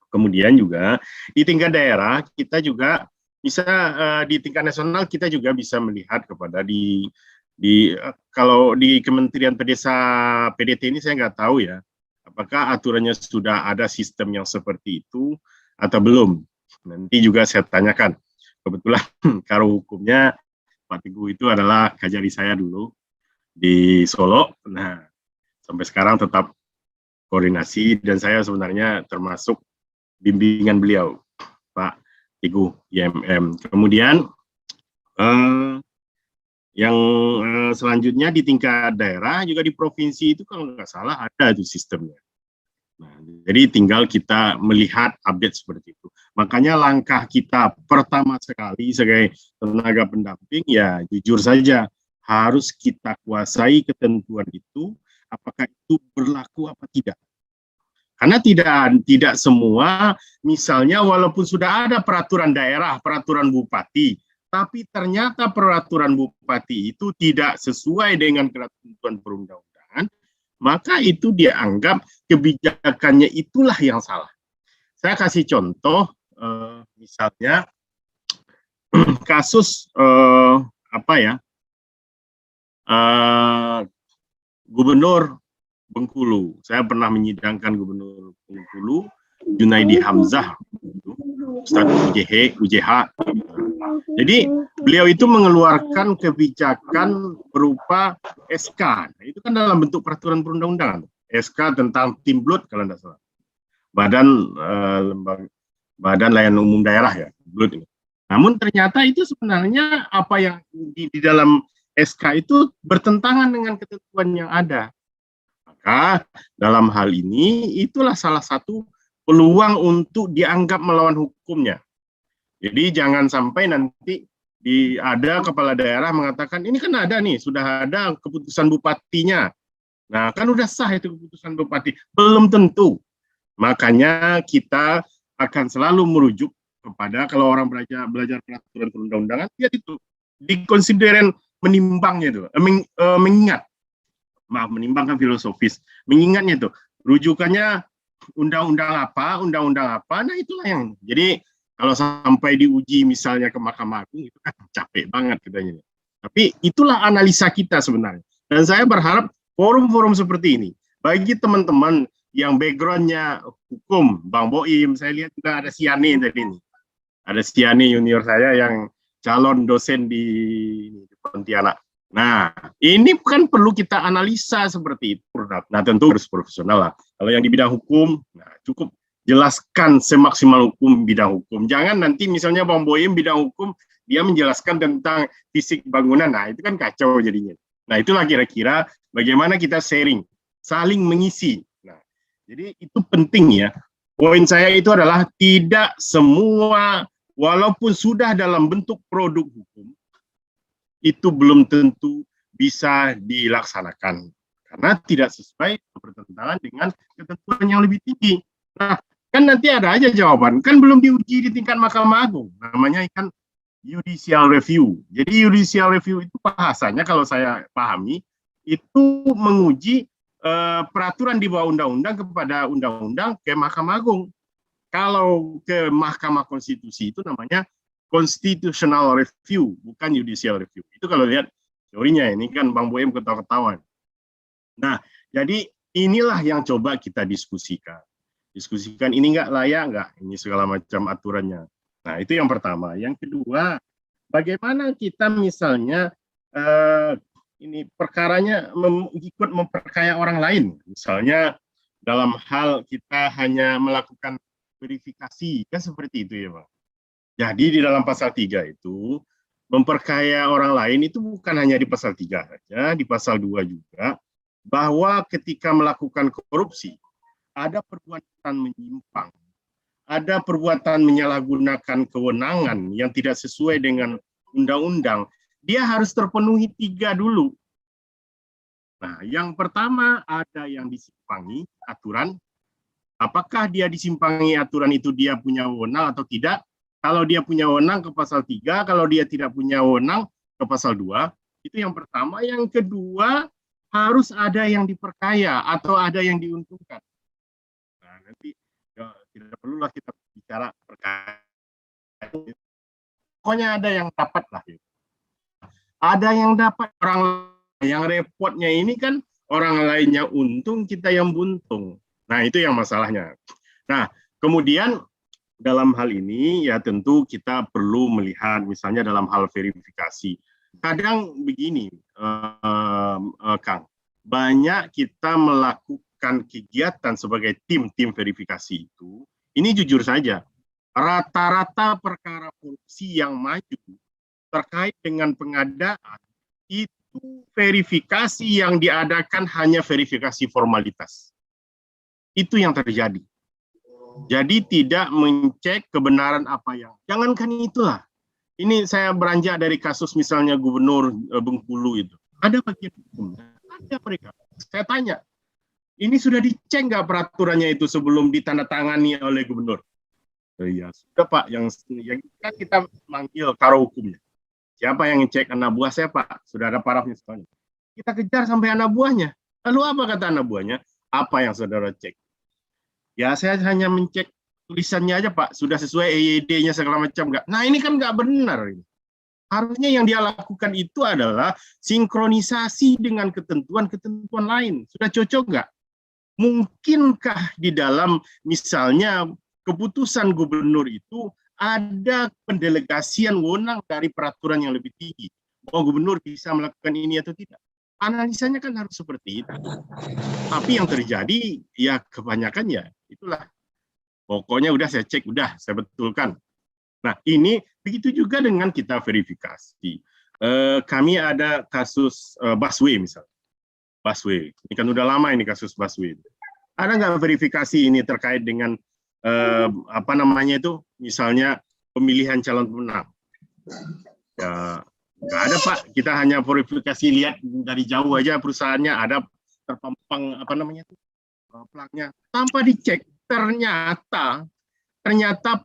Kemudian juga di tingkat daerah kita juga bisa di tingkat nasional kita juga bisa melihat kepada kalau di Kementerian Pedesa PDT ini saya nggak tahu ya, apakah aturannya sudah ada sistem yang seperti itu atau belum. Nanti juga saya tanyakan. Kebetulan karo hukumnya Pak Teguh itu adalah kajari saya dulu di Solo. Nah, sampai sekarang tetap koordinasi dan saya sebenarnya termasuk bimbingan beliau, Pak Teguh IMM. Kemudian yang selanjutnya di tingkat daerah juga di provinsi itu kalau nggak salah ada itu sistemnya. Nah, jadi tinggal kita melihat update seperti itu. Makanya langkah kita pertama sekali sebagai tenaga pendamping ya jujur saja harus kita kuasai ketentuan itu, apakah itu berlaku apa tidak. Karena tidak semua, misalnya walaupun sudah ada peraturan daerah, peraturan bupati, tapi ternyata peraturan bupati itu tidak sesuai dengan ketentuan perundang-undangan, maka itu dianggap kebijakannya itulah yang salah. Saya kasih contoh, misalnya kasus Gubernur Bengkulu. Saya pernah menyidangkan Gubernur Bengkulu, Junaidi Hamzah, Ustadz UJH. Jadi beliau itu mengeluarkan kebijakan berupa SK. Nah, itu kan dalam bentuk peraturan perundang-undangan. SK tentang Timblut kalau tidak salah. Badan Layanan Umum Daerah ya, Timblut ini. Namun ternyata itu sebenarnya apa yang di dalam SK itu bertentangan dengan ketentuan yang ada. Maka dalam hal ini itulah salah satu peluang untuk dianggap melawan hukumnya. Jadi jangan sampai nanti ada kepala daerah mengatakan ini kan ada nih, sudah ada keputusan bupatinya. Nah, kan udah sah itu keputusan bupati. Belum tentu. Makanya kita akan selalu merujuk kepada kalau orang belajar peraturan perundang-undangan, lihat itu dikonsideran menimbangnya itu, mengingat. Maaf, menimbangkan filosofis. Mengingatnya itu, rujukannya undang-undang apa, nah itulah yang. Jadi kalau sampai diuji misalnya ke Mahkamah Agung, itu kan capek banget kitanya. Tapi itulah analisa kita sebenarnya. Dan saya berharap forum-forum seperti ini, bagi teman-teman yang backgroundnya hukum, Bang Boim, saya lihat juga ada Siani tadi ini. Ada Siani junior saya yang calon dosen di Pontianak. Nah, ini kan perlu kita analisa seperti itu. Nah, tentu harus profesional lah. Kalau yang di bidang hukum, nah, cukup jelaskan semaksimal hukum bidang hukum. Jangan nanti misalnya Bang Boim bidang hukum, dia menjelaskan tentang fisik bangunan. Nah, itu kan kacau jadinya. Nah, itulah kira-kira bagaimana kita sharing, saling mengisi. Nah, jadi itu penting ya. Poin saya itu adalah tidak semua, walaupun sudah dalam bentuk produk hukum, itu belum tentu bisa dilaksanakan karena tidak sesuai bertentangan dengan ketentuan yang lebih tinggi. Nah, kan nanti ada aja jawaban, kan belum diuji di tingkat Mahkamah Agung, namanya kan judicial review. Jadi judicial review itu bahasanya kalau saya pahami itu menguji peraturan di bawah undang-undang kepada undang-undang ke Mahkamah Agung. Kalau ke Mahkamah Konstitusi itu namanya constitutional review, bukan judicial review. Itu kalau lihat teorinya, ini kan Bang Boim ketawa-ketawa. Nah, jadi inilah yang coba kita diskusikan. Diskusikan ini nggak layak, nggak, ini segala macam aturannya. Nah, itu yang pertama. Yang kedua, bagaimana kita misalnya ini perkaranya ikut memperkaya orang lain. Misalnya dalam hal kita hanya melakukan verifikasi, kan seperti itu ya Bang. Jadi di dalam pasal 3 itu, memperkaya orang lain itu bukan hanya di pasal 3 saja, di pasal 2 juga, bahwa ketika melakukan korupsi, ada perbuatan menyimpang, ada perbuatan menyalahgunakan kewenangan yang tidak sesuai dengan undang-undang, dia harus terpenuhi 3 dulu. Nah, yang pertama ada yang disimpangi aturan. Apakah dia disimpangi aturan itu dia punya wewenang atau tidak? Kalau dia punya wewenang ke pasal 3, kalau dia tidak punya wewenang ke pasal 2. Itu yang pertama. Yang kedua, harus ada yang diperkaya atau ada yang diuntungkan. Nah, nanti ya, tidak perlulah kita bicara perkaya. Pokoknya ada yang dapat lah. Ada yang dapat, orang yang repotnya ini kan orang lainnya untung, kita yang buntung. Nah, itu yang masalahnya. Nah, kemudian dalam hal ini ya tentu kita perlu melihat misalnya dalam hal verifikasi. Kadang begini, Kang, banyak kita melakukan kegiatan sebagai tim-tim verifikasi itu, ini jujur saja, rata-rata perkara korupsi yang maju terkait dengan pengadaan itu verifikasi yang diadakan hanya verifikasi formalitas. Itu yang terjadi. Jadi tidak mencek kebenaran apa yang. Jangankan itulah. Ini saya beranjak dari kasus misalnya Gubernur Bengkulu itu. Ada bagian hukum. Ada mereka. Saya tanya, ini sudah dicek nggak peraturannya itu sebelum ditandatangani oleh Gubernur? Ya sudah Pak, yang kan kita manggil karo hukumnya. Siapa yang ngecek anak buah saya Pak? Sudah ada parafnya semuanya. Kita kejar sampai anak buahnya. Lalu apa kata anak buahnya? Apa yang saudara cek? Ya saya hanya mencek tulisannya aja Pak. Sudah sesuai EYD-nya segala macam nggak? Nah ini kan nggak benar. Harusnya yang dia lakukan itu adalah sinkronisasi dengan ketentuan-ketentuan lain. Sudah cocok nggak? Mungkinkah di dalam misalnya keputusan gubernur itu ada pendelegasian wewenang dari peraturan yang lebih tinggi, bahwa gubernur bisa melakukan ini atau tidak? Analisanya kan harus seperti itu. Tapi yang terjadi ya kebanyakan ya itulah. Pokoknya udah saya cek, udah saya betulkan. Nah ini begitu juga dengan kita verifikasi. Kami ada kasus busway misalnya. Busway, ini kan udah lama ini kasus busway. Ada nggak verifikasi ini terkait dengan apa namanya itu, misalnya pemilihan calon pemenang? Ya, nggak ada Pak. Kita hanya verifikasi lihat dari jauh aja perusahaannya ada terpampang apa namanya itu plaknya, tanpa dicek. Ternyata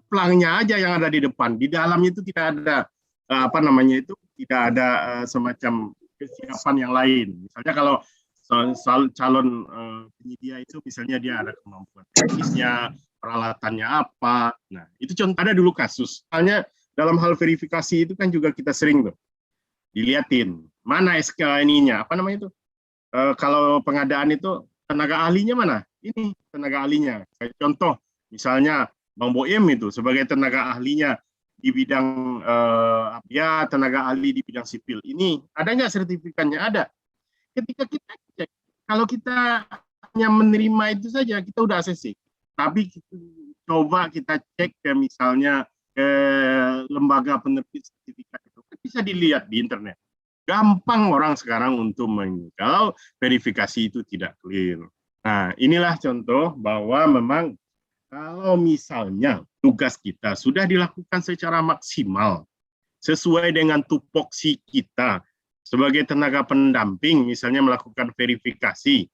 plangnya aja yang ada di depan, di dalamnya itu tidak ada apa namanya itu, tidak ada semacam kesiapan yang lain. Misalnya kalau calon penyedia itu misalnya dia ada kemampuan teknisnya, peralatannya apa. Nah, itu contoh ada dulu kasus. Hanya dalam hal verifikasi itu kan juga kita sering tuh diliatin mana SK ininya, apa namanya itu. Kalau pengadaan itu tenaga ahlinya mana? Ini tenaga ahlinya. Kayak contoh misalnya Bang Boem itu sebagai tenaga ahlinya di bidang ya tenaga ahli di bidang sipil. Ini ada nggak sertifikatnya? Ada. Ketika kita cek, kalau kita hanya menerima itu saja, kita udah ACC. Tapi coba kita cek ke misalnya ke lembaga penerbit sertifikat itu, bisa dilihat di internet. Gampang orang sekarang untuk kalau verifikasi itu tidak clear. Nah, inilah contoh bahwa memang kalau misalnya tugas kita sudah dilakukan secara maksimal, sesuai dengan tupoksi kita, sebagai tenaga pendamping, misalnya melakukan verifikasi,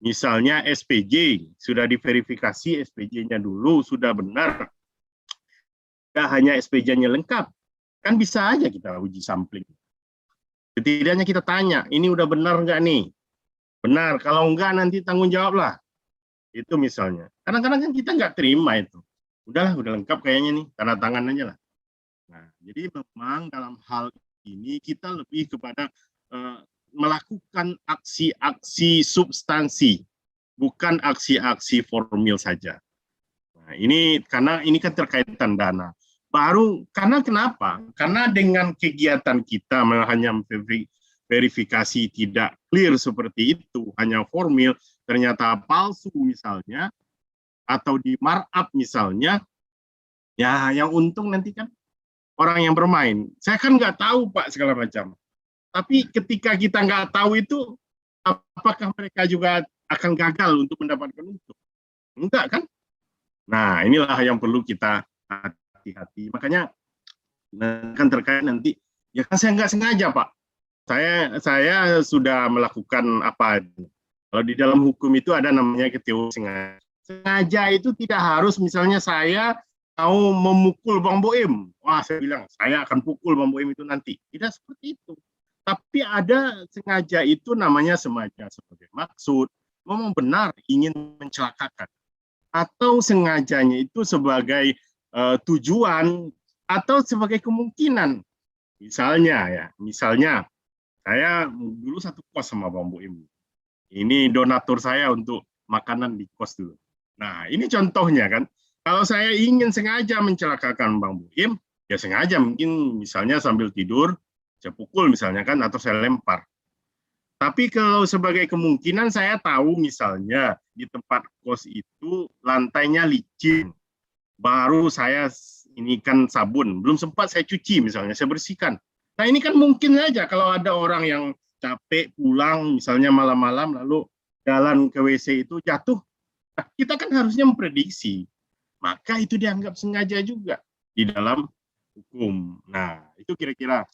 misalnya SPJ, sudah diverifikasi SPJ-nya dulu, sudah benar, tidak hanya SPJ-nya lengkap, kan bisa aja kita uji sampling. Setidaknya kita tanya, ini udah benar nggak nih? Benar, kalau enggak nanti tanggung jawab lah. Itu misalnya. Kadang-kadang kan kita nggak terima itu. Udahlah, udah lengkap kayaknya nih, tanda tangan aja lah. Nah, jadi memang dalam hal ini kita lebih kepada melakukan aksi-aksi substansi, bukan aksi-aksi formil saja. Nah, ini karena ini kan terkaitan dana. Baru karena kenapa? Karena dengan kegiatan kita hanya verifikasi tidak clear seperti itu, hanya formil, ternyata palsu misalnya, atau di markup misalnya, ya yang untung nanti kan orang yang bermain. Saya kan nggak tahu Pak segala macam. Tapi ketika kita nggak tahu itu, apakah mereka juga akan gagal untuk mendapatkan untung? Enggak kan? Nah inilah yang perlu kita hati-hati. Makanya kan terkait nanti, ya kan saya nggak sengaja Pak. Saya sudah melakukan apa? Kalau di dalam hukum itu ada namanya teori sengaja. Sengaja itu tidak harus misalnya saya mau memukul Bang Boim. Wah, saya bilang saya akan pukul Bang Boim itu nanti. Tidak seperti itu. Tapi ada sengaja itu namanya sengaja sebagai maksud, memang benar ingin mencelakakan. Atau sengajanya itu sebagai tujuan atau sebagai kemungkinan. Misalnya saya dulu satu kos sama Bang Boim. Ini donatur saya untuk makanan di kos dulu. Nah, ini contohnya kan. Kalau saya ingin sengaja mencelakakan Bang Boim, ya sengaja mungkin misalnya sambil tidur, saya pukul misalnya kan, atau saya lempar. Tapi kalau sebagai kemungkinan saya tahu misalnya di tempat kos itu lantainya licin. Baru saya ini kan sabun, belum sempat saya cuci misalnya, saya bersihkan. Nah ini kan mungkin saja kalau ada orang yang capek pulang misalnya malam-malam lalu jalan ke WC itu jatuh. Nah, kita kan harusnya memprediksi. Maka itu dianggap sengaja juga di dalam hukum. Nah, itu kira-kira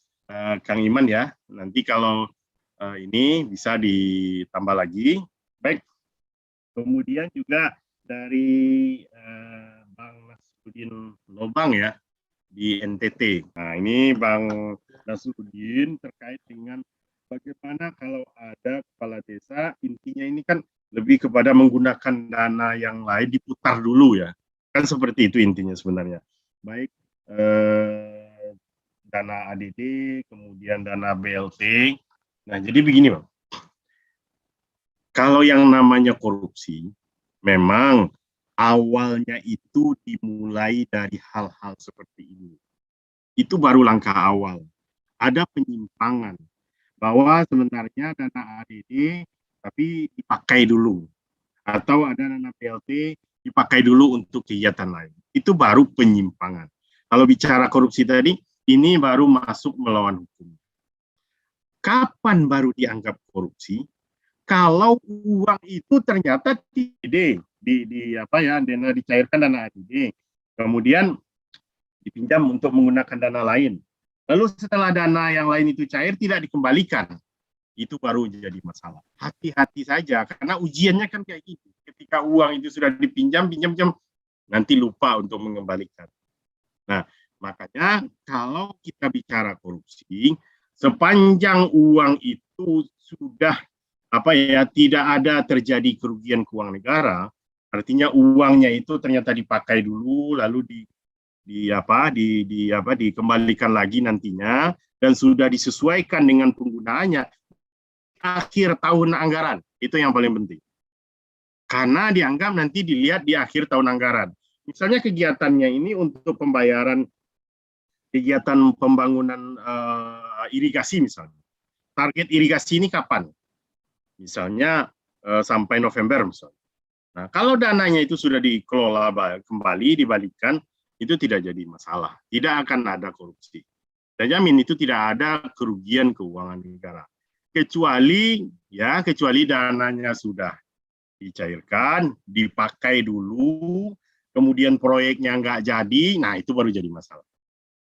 Kang Iman ya. Nanti kalau ini bisa ditambah lagi. Baik. Kemudian juga dari Bang Nasruddin Lobang ya di NTT. Nah, ini Bang Nasruddin terkait dengan bagaimana kalau ada kepala desa, intinya ini kan lebih kepada menggunakan dana yang lain diputar dulu ya. Kan seperti itu intinya sebenarnya. Baik dana ADD, kemudian dana BLT. Nah, jadi begini Bang. Kalau yang namanya korupsi, memang awalnya itu dimulai dari hal-hal seperti ini. Itu baru langkah awal. Ada penyimpangan bahwa sebenarnya dana ADD tapi dipakai dulu. Atau ada dana BLT dipakai dulu untuk kegiatan lain. Itu baru penyimpangan. Kalau bicara korupsi tadi, ini baru masuk melawan hukum. Kapan baru dianggap korupsi? Kalau uang itu ternyata dana dicairkan dana ADD, kemudian dipinjam untuk menggunakan dana lain. Lalu setelah dana yang lain itu cair tidak dikembalikan, itu baru jadi masalah. Hati-hati saja, karena ujiannya kan kayak gitu. Ketika uang itu sudah pinjam, nanti lupa untuk mengembalikan. Nah, makanya kalau kita bicara korupsi, sepanjang uang itu sudah tidak ada terjadi kerugian keuangan negara, artinya uangnya itu ternyata dipakai dulu, lalu dikembalikan lagi nantinya, dan sudah disesuaikan dengan penggunaannya akhir tahun anggaran. Itu yang paling penting. Karena dianggap nanti dilihat di akhir tahun anggaran. Misalnya kegiatannya ini untuk pembayaran kegiatan pembangunan irigasi misalnya. Target irigasi ini kapan? Misalnya sampai November misalnya. Nah, kalau dananya itu sudah dikelola kembali, dibalikan, itu tidak jadi masalah. Tidak akan ada korupsi. Saya jamin itu tidak ada kerugian keuangan negara. Kecuali dananya sudah dicairkan, dipakai dulu, kemudian proyeknya nggak jadi, nah itu baru jadi masalah.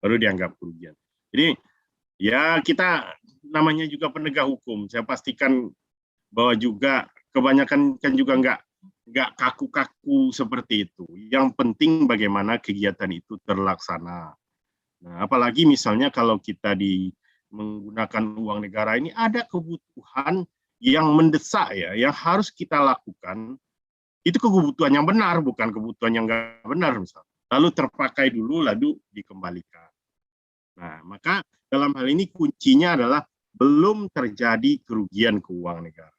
Baru dianggap kerugian. Jadi ya kita namanya juga penegak hukum. Saya pastikan bahwa juga kebanyakan kan juga nggak kaku-kaku seperti itu. Yang penting bagaimana kegiatan itu terlaksana. Nah, apalagi misalnya kalau kita menggunakan uang negara ini ada kebutuhan yang mendesak ya, yang harus kita lakukan. Itu kebutuhan yang benar, bukan kebutuhan yang nggak benar misalnya. Lalu terpakai dulu, lalu dikembalikan. Nah, maka dalam hal ini kuncinya adalah belum terjadi kerugian keuangan negara.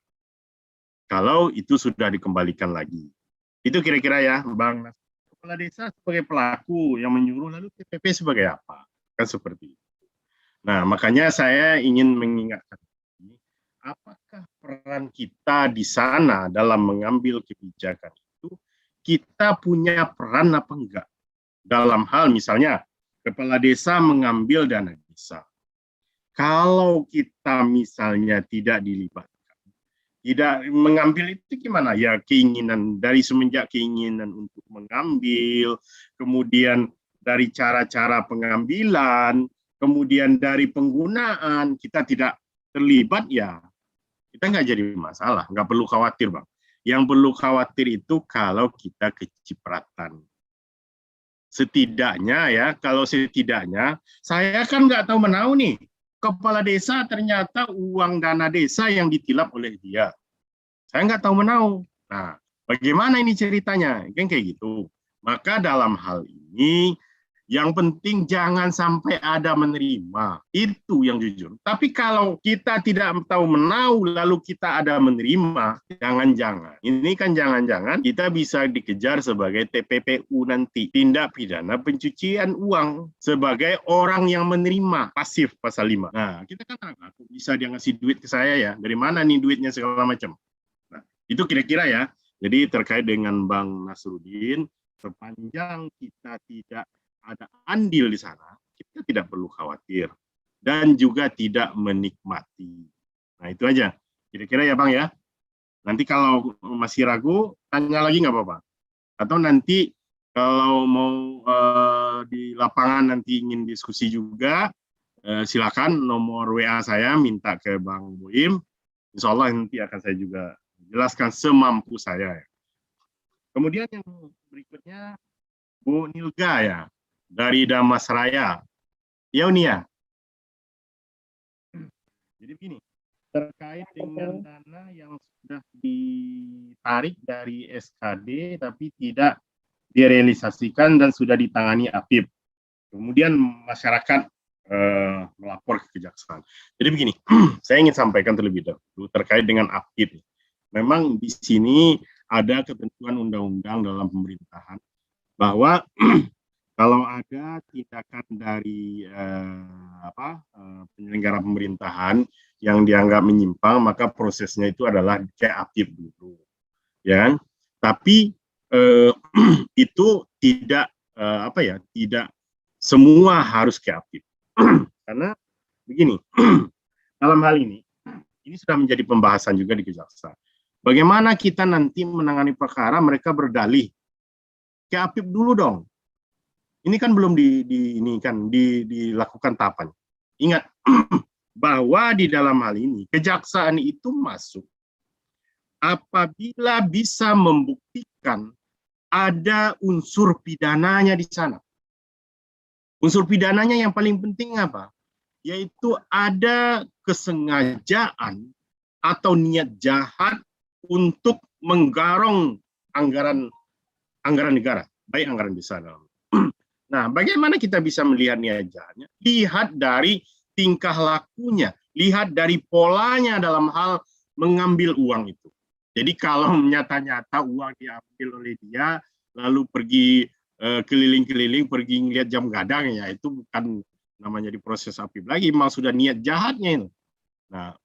Kalau itu sudah dikembalikan lagi. Itu kira-kira ya, Bang. Kepala desa sebagai pelaku yang menyuruh, lalu TPP sebagai apa? Kan seperti itu. Nah, makanya saya ingin mengingatkan, apakah peran kita di sana dalam mengambil kebijakan itu, kita punya peran apa enggak? Dalam hal misalnya, kepala desa mengambil dana desa. Kalau kita misalnya tidak dilibatkan, tidak mengambil itu gimana? Ya keinginan, dari semenjak keinginan untuk mengambil, kemudian dari cara-cara pengambilan, kemudian dari penggunaan, kita tidak terlibat, ya kita nggak jadi masalah, nggak perlu khawatir, Bang. Yang perlu khawatir itu kalau kita kecipratan. Setidaknya ya, kalau setidaknya, saya kan nggak tahu menau nih, kepala desa ternyata uang dana desa yang ditilap oleh dia. Saya nggak tahu menau. Nah, bagaimana ini ceritanya? Kan kayak gitu. Maka dalam hal ini, yang penting jangan sampai ada menerima. Itu yang jujur. Tapi kalau kita tidak tahu menau, lalu kita ada menerima, jangan-jangan. Ini kan jangan-jangan kita bisa dikejar sebagai TPPU nanti. Tindak pidana pencucian uang. Sebagai orang yang menerima, pasif pasal 5. Nah, kita kan aku bisa dia ngasih duit ke saya ya. Dari mana nih duitnya segala macam. Nah, itu kira-kira ya. Jadi terkait dengan Bang Nasruddin, sepanjang kita tidak ada andil di sana, kita tidak perlu khawatir dan juga tidak menikmati. Nah, itu aja. Kira-kira ya, Bang ya. Nanti kalau masih ragu, tanya lagi nggak apa-apa. Atau nanti kalau mau di lapangan nanti ingin diskusi juga, silakan nomor WA saya minta ke Bang Boim. Insya Allah nanti akan saya juga jelaskan semampu saya. Kemudian yang berikutnya Bu Nilga ya, dari Damasraya. Ya Unia. Jadi begini, terkait dengan dana yang sudah ditarik dari SKD tapi tidak direalisasikan dan sudah ditangani APIP. Kemudian masyarakat melapor ke kejaksaan. Jadi begini, saya ingin sampaikan terlebih dahulu terkait dengan APIP. Memang di sini ada ketentuan undang-undang dalam pemerintahan bahwa kalau ada tindakan dari penyelenggara pemerintahan yang dianggap menyimpang, maka prosesnya itu adalah ke APIP dulu, ya kan? Tapi itu tidak tidak semua harus ke APIP, karena begini, dalam hal ini sudah menjadi pembahasan juga di kejaksaan. Bagaimana kita nanti menangani perkara mereka berdalih ke APIP dulu dong. Ini kan belum dilakukan tahapan. Ingat bahwa di dalam hal ini kejaksaan itu masuk apabila bisa membuktikan ada unsur pidananya di sana. Unsur pidananya yang paling penting apa? Yaitu ada kesengajaan atau niat jahat untuk menggarong anggaran negara, baik anggaran desa dalam. Nah, bagaimana kita bisa melihat niat jahatnya? Lihat dari tingkah lakunya, lihat dari polanya dalam hal mengambil uang itu. Jadi kalau nyata-nyata uang diambil oleh dia, lalu pergi keliling-keliling, pergi ngeliat jam gadang, ya itu bukan namanya diproses APIP lagi, memang sudah niat jahatnya itu. Nah,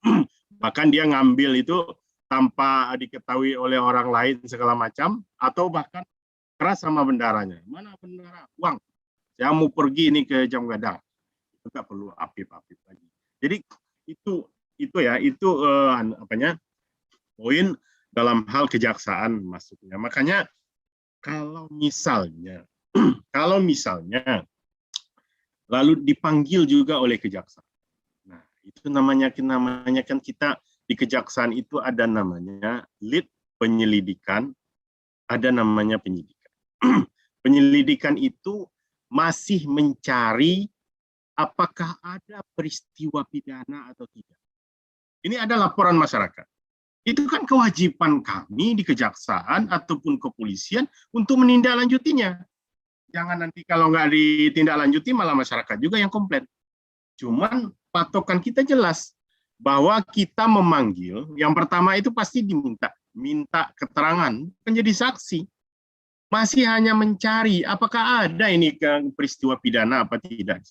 bahkan dia ngambil itu tanpa diketahui oleh orang lain segala macam, atau bahkan keras sama bendaranya. Mana bendara? Uang. Saya mau pergi ini ke jam gadang. Itu nggak perlu APIP lagi. Jadi itu poin dalam hal kejaksaan masuknya. Makanya kalau misalnya lalu dipanggil juga oleh kejaksaan. Nah, itu namanya kan kita di kejaksaan itu ada namanya lead penyelidikan, ada namanya penyidikan. Penyelidikan itu masih mencari apakah ada peristiwa pidana atau tidak. Ini ada laporan masyarakat. Itu kan kewajiban kami di kejaksaan ataupun kepolisian untuk menindaklanjutinya. Jangan nanti kalau nggak ditindaklanjuti malah masyarakat juga yang komplain. Cuman patokan kita jelas bahwa kita memanggil, yang pertama itu pasti minta keterangan, menjadi saksi. Masih hanya mencari apakah ada ini peristiwa pidana apa tidak.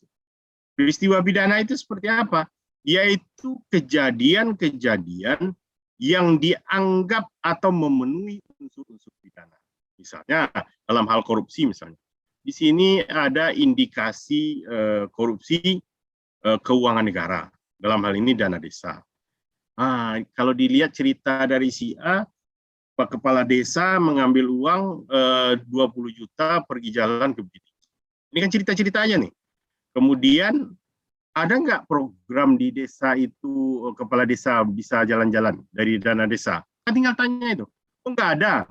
Peristiwa pidana itu seperti apa? Yaitu kejadian-kejadian yang dianggap atau memenuhi unsur-unsur pidana. Misalnya dalam hal korupsi misalnya. Di sini ada indikasi korupsi keuangan negara. Dalam hal ini dana desa. Nah, kalau dilihat cerita dari si A, Pak Kepala Desa mengambil uang 20 juta pergi jalan ke Bidi. Ini kan cerita-cerita aja nih. Kemudian ada nggak program di desa itu kepala desa bisa jalan-jalan dari dana desa? Kan tinggal tanya itu. Oh, nggak ada.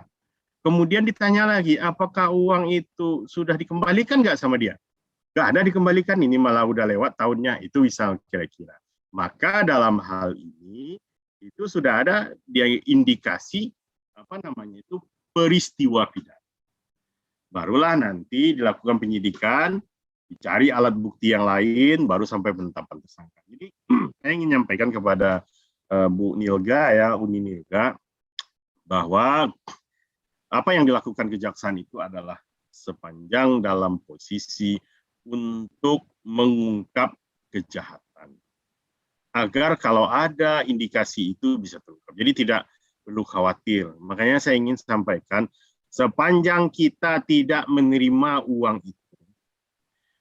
Kemudian ditanya lagi, apakah uang itu sudah dikembalikan nggak sama dia? Nggak ada dikembalikan, ini malah udah lewat tahunnya, itu bisa kira-kira. Maka dalam hal ini, itu sudah ada dia indikasi, itu peristiwa pidana. Barulah nanti dilakukan penyidikan, dicari alat bukti yang lain, baru sampai penetapan tersangka. Jadi, saya ingin menyampaikan kepada Bu Nilga, ya, Uni Nilga, bahwa apa yang dilakukan kejaksaan itu adalah sepanjang dalam posisi untuk mengungkap kejahatan. Agar kalau ada indikasi itu bisa terungkap. Jadi tidak perlu khawatir. Makanya saya ingin sampaikan, sepanjang kita tidak menerima uang itu,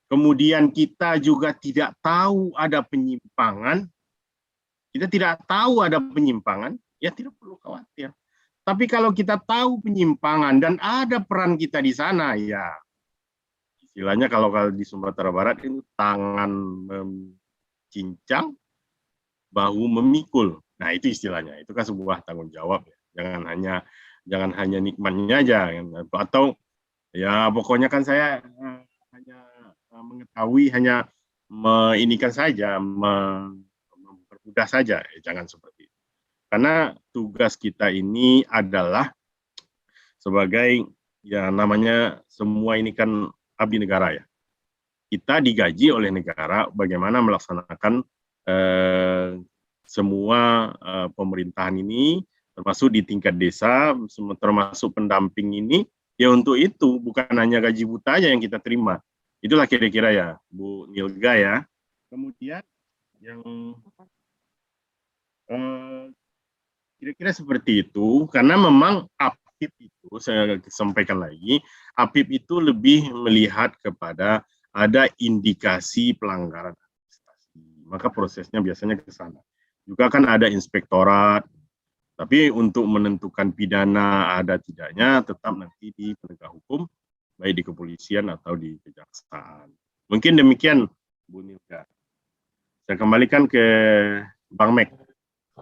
kemudian kita juga tidak tahu ada penyimpangan, ya tidak perlu khawatir. Tapi kalau kita tahu penyimpangan dan ada peran kita di sana, ya istilahnya kalau di Sumatera Barat itu tangan mencincang, bahu memikul. Nah, itu istilahnya. Itu kan sebuah tanggung jawab, ya. Jangan hanya nikmatnya aja, atau ya pokoknya kan saya hanya mengetahui, hanya meinikan saja, mempermudah saja. Jangan seperti itu. Karena tugas kita ini adalah sebagai, ya namanya semua ini kan abdi negara, ya. Kita digaji oleh negara bagaimana melaksanakan semua pemerintahan ini, termasuk di tingkat desa, termasuk pendamping ini, ya untuk itu, bukan hanya gaji buta aja yang kita terima. Itulah kira-kira, ya, Bu Nilga, ya. Kemudian yang kira-kira seperti itu, karena memang APIP itu, saya sampaikan lagi, APIP itu lebih melihat kepada ada indikasi pelanggaran administrasi. Maka prosesnya biasanya ke sana. Juga kan ada inspektorat, tapi untuk menentukan pidana ada tidaknya, tetap nanti di penegak hukum, baik di kepolisian atau di kejaksaan. Mungkin demikian, Bu Nilga. Saya kembalikan ke Bang Mek.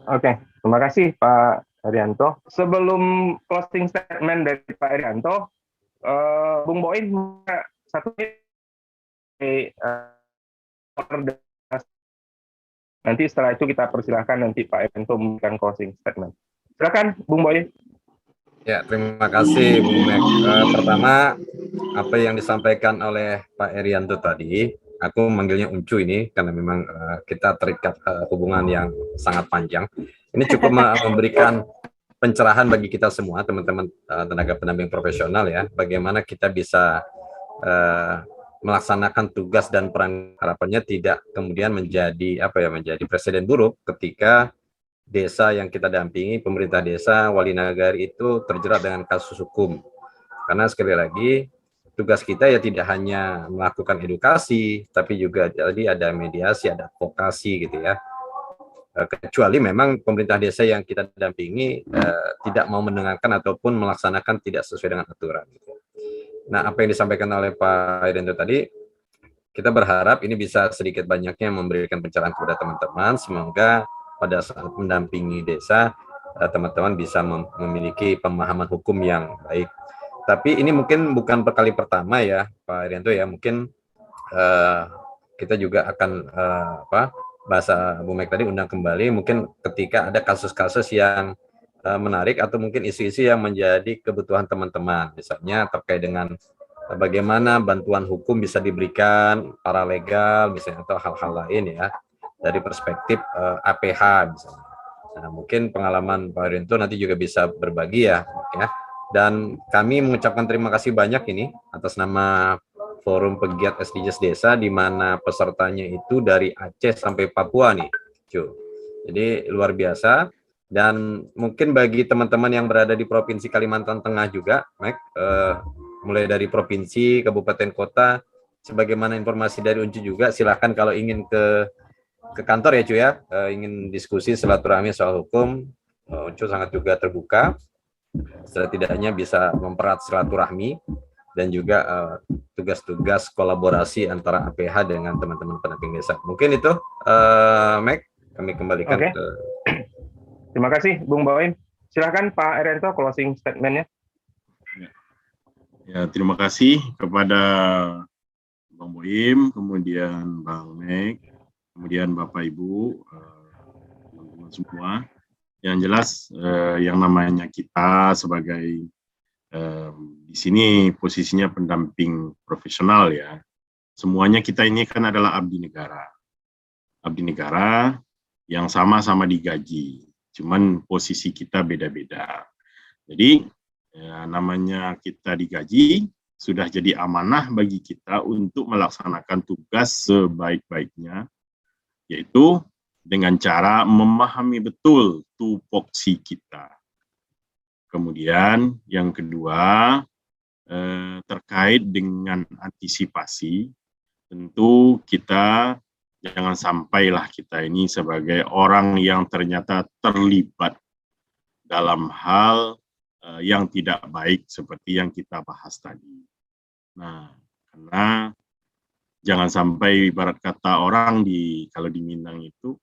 Oke, terima kasih Pak Erianto. Sebelum closing statement dari Pak Erianto, Bung Boim satu nanti setelah itu kita persilahkan nanti Pak Erianto memberikan closing statement. Silakan, Bung Boim. Ya, terima kasih Bung Mek. Pertama, apa yang disampaikan oleh Pak Erianto tadi, aku manggilnya Uncu ini karena memang kita terikat hubungan yang sangat panjang. Ini cukup memberikan pencerahan bagi kita semua, teman-teman tenaga pendamping profesional, ya, bagaimana kita bisa melaksanakan tugas dan peran. Harapannya tidak kemudian menjadi menjadi presiden buruk ketika desa yang kita dampingi, pemerintah desa, wali nagari itu terjerat dengan kasus hukum. Karena sekali lagi tugas kita ya tidak hanya melakukan edukasi, tapi juga jadi ada mediasi, ada advokasi gitu ya. Kecuali memang pemerintah desa yang kita dampingi tidak mau mendengarkan ataupun melaksanakan tidak sesuai dengan aturan. Gitu. Nah, apa yang disampaikan oleh Pak Erianto tadi, kita berharap ini bisa sedikit banyaknya memberikan pencerahan kepada teman-teman. Semoga pada saat mendampingi desa, teman-teman bisa memiliki pemahaman hukum yang baik. Tapi ini mungkin bukan kali pertama ya Pak Erianto ya, mungkin kita juga akan bahasa Bu Mek tadi undang kembali mungkin ketika ada kasus-kasus yang menarik atau mungkin isu-isu yang menjadi kebutuhan teman-teman, misalnya terkait dengan bagaimana bantuan hukum bisa diberikan paralegal misalnya atau hal-hal lain ya dari perspektif APH misalnya. Nah, mungkin pengalaman Pak Erianto nanti juga bisa berbagi ya. Dan kami mengucapkan terima kasih banyak ini atas nama Forum Pegiat SDGs Desa, di mana pesertanya itu dari Aceh sampai Papua nih, Cu. Jadi luar biasa. Dan mungkin bagi teman-teman yang berada di Provinsi Kalimantan Tengah juga, Mek, mulai dari provinsi, kabupaten, kota, sebagaimana informasi dari Uncu juga, silahkan kalau ingin ke kantor ya, Cu ya, ingin diskusi silaturahmi soal hukum, Uncu sangat juga terbuka. Setidaknya bisa mempererat silaturahmi dan juga tugas-tugas kolaborasi antara APH dengan teman-teman pendamping desa. Mungkin itu, Meg, kami kembalikan ke... Terima kasih, Bung Boim. Silakan Pak Erianto closing statement-nya. Ya, terima kasih kepada Bang Boim, kemudian Bang Meg, kemudian Bapak Ibu, teman-teman semua. Yang jelas, yang namanya kita sebagai di sini posisinya pendamping profesional ya. Semuanya kita ini kan adalah abdi negara. Abdi negara yang sama-sama digaji. Cuman posisi kita beda-beda. Jadi ya, namanya kita digaji, sudah jadi amanah bagi kita untuk melaksanakan tugas sebaik-baiknya, yaitu dengan cara memahami betul tupoksi kita. Kemudian yang kedua, terkait dengan antisipasi, tentu kita jangan sampailah kita ini sebagai orang yang ternyata terlibat dalam hal yang tidak baik seperti yang kita bahas tadi. Nah, karena jangan sampai ibarat kata orang kalau di Minang itu,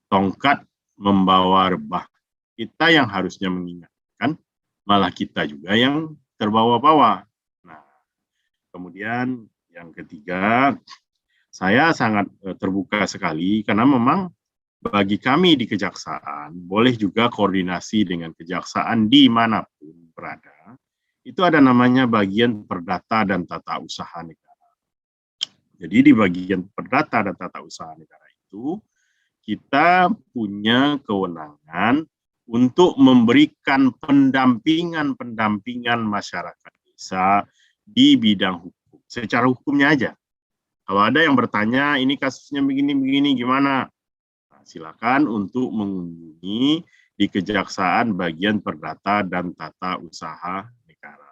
tongkat membawa rebah. Kita yang harusnya mengingatkan, malah kita juga yang terbawa-bawa. Nah, kemudian yang ketiga, saya sangat terbuka sekali karena memang bagi kami di kejaksaan, boleh juga koordinasi dengan kejaksaan dimanapun berada, itu ada namanya bagian perdata dan tata usaha negara. Jadi di bagian perdata dan tata usaha negara itu, kita punya kewenangan untuk memberikan pendampingan masyarakat desa di bidang hukum. Secara hukumnya aja. Kalau ada yang bertanya, ini kasusnya begini-begini gimana? Nah, silakan untuk mengunjungi di Kejaksaan bagian Perdata dan Tata Usaha Negara.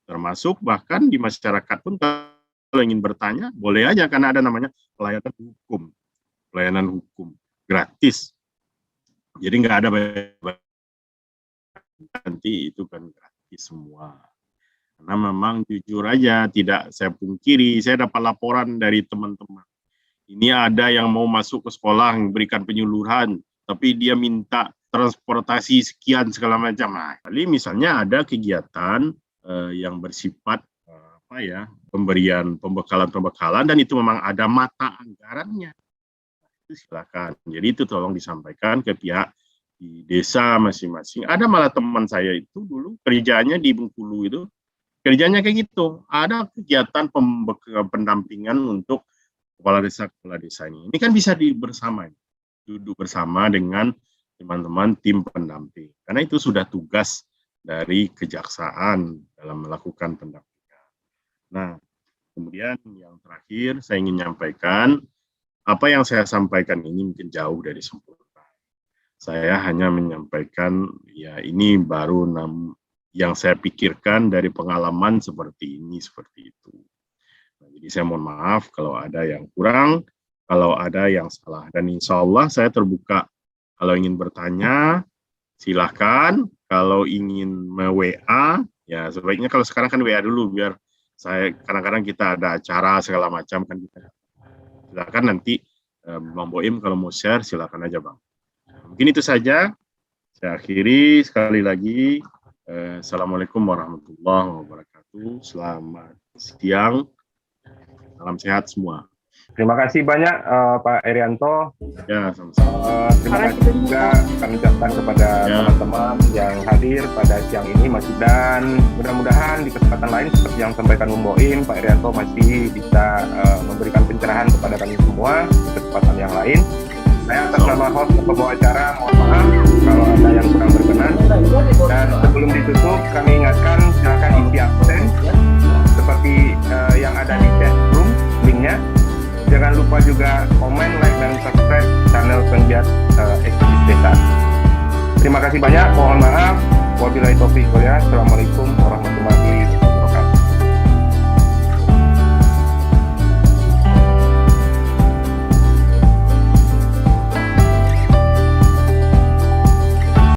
Termasuk bahkan di masyarakat pun kalau ingin bertanya, boleh aja karena ada namanya pelayanan hukum. Pelayanan hukum gratis. Jadi nggak ada nanti itu kan gratis semua. Karena memang jujur aja tidak saya pungkiri, saya dapat laporan dari teman-teman. Ini ada yang mau masuk ke sekolah memberikan penyuluhan, tapi dia minta transportasi sekian segala macam. Nah, kali misalnya ada kegiatan yang bersifat pemberian pembekalan dan itu memang ada mata anggarannya. Itu silakan. Jadi itu tolong disampaikan ke pihak di desa masing-masing. Ada malah teman saya itu dulu kerjanya di Bengkulu itu, kerjanya kayak gitu. Ada kegiatan pendampingan untuk kepala desa ini. Ini kan bisa duduk bersama dengan teman-teman tim pendamping. Karena itu sudah tugas dari kejaksaan dalam melakukan pendampingan. Nah, kemudian yang terakhir saya ingin menyampaikan, apa yang saya sampaikan ini mungkin jauh dari sempurna. Saya hanya menyampaikan, ya ini baru yang saya pikirkan dari pengalaman seperti ini, seperti itu. Nah, jadi saya mohon maaf kalau ada yang kurang, kalau ada yang salah. Dan insya Allah saya terbuka. Kalau ingin bertanya, silahkan. Kalau ingin WA, ya sebaiknya kalau sekarang kan WA dulu, biar saya kadang-kadang kita ada acara segala macam kan kita. Silakan nanti Bang Boim kalau mau share silakan aja Bang. Mungkin itu saja. Saya akhiri sekali lagi. Assalamualaikum warahmatullahi wabarakatuh. Selamat siang. Salam sehat semua. Terima kasih banyak Pak Erianto. Ya, sama-sama. Terima kasih juga kami ucapkan kepada teman-teman yang hadir pada siang ini dan mudah-mudahan di kesempatan lain seperti yang sampaikan Bung Boim, Pak Erianto masih bisa memberikan pencerahan kepada kami semua di kesempatan yang lain. Saya atas nama host pembawa acara mohon maaf kalau ada yang kurang berkenan. Dan sebelum ditutup kami ingatkan silakan isi absen seperti yang ada di chat room linknya. Jangan lupa juga komen, like, dan subscribe channel Penggiat Aktivis Desa. Terima kasih banyak, mohon maaf. Wabillahi taufiq wal hidayah. Assalamualaikum warahmatullahi wabarakatuh.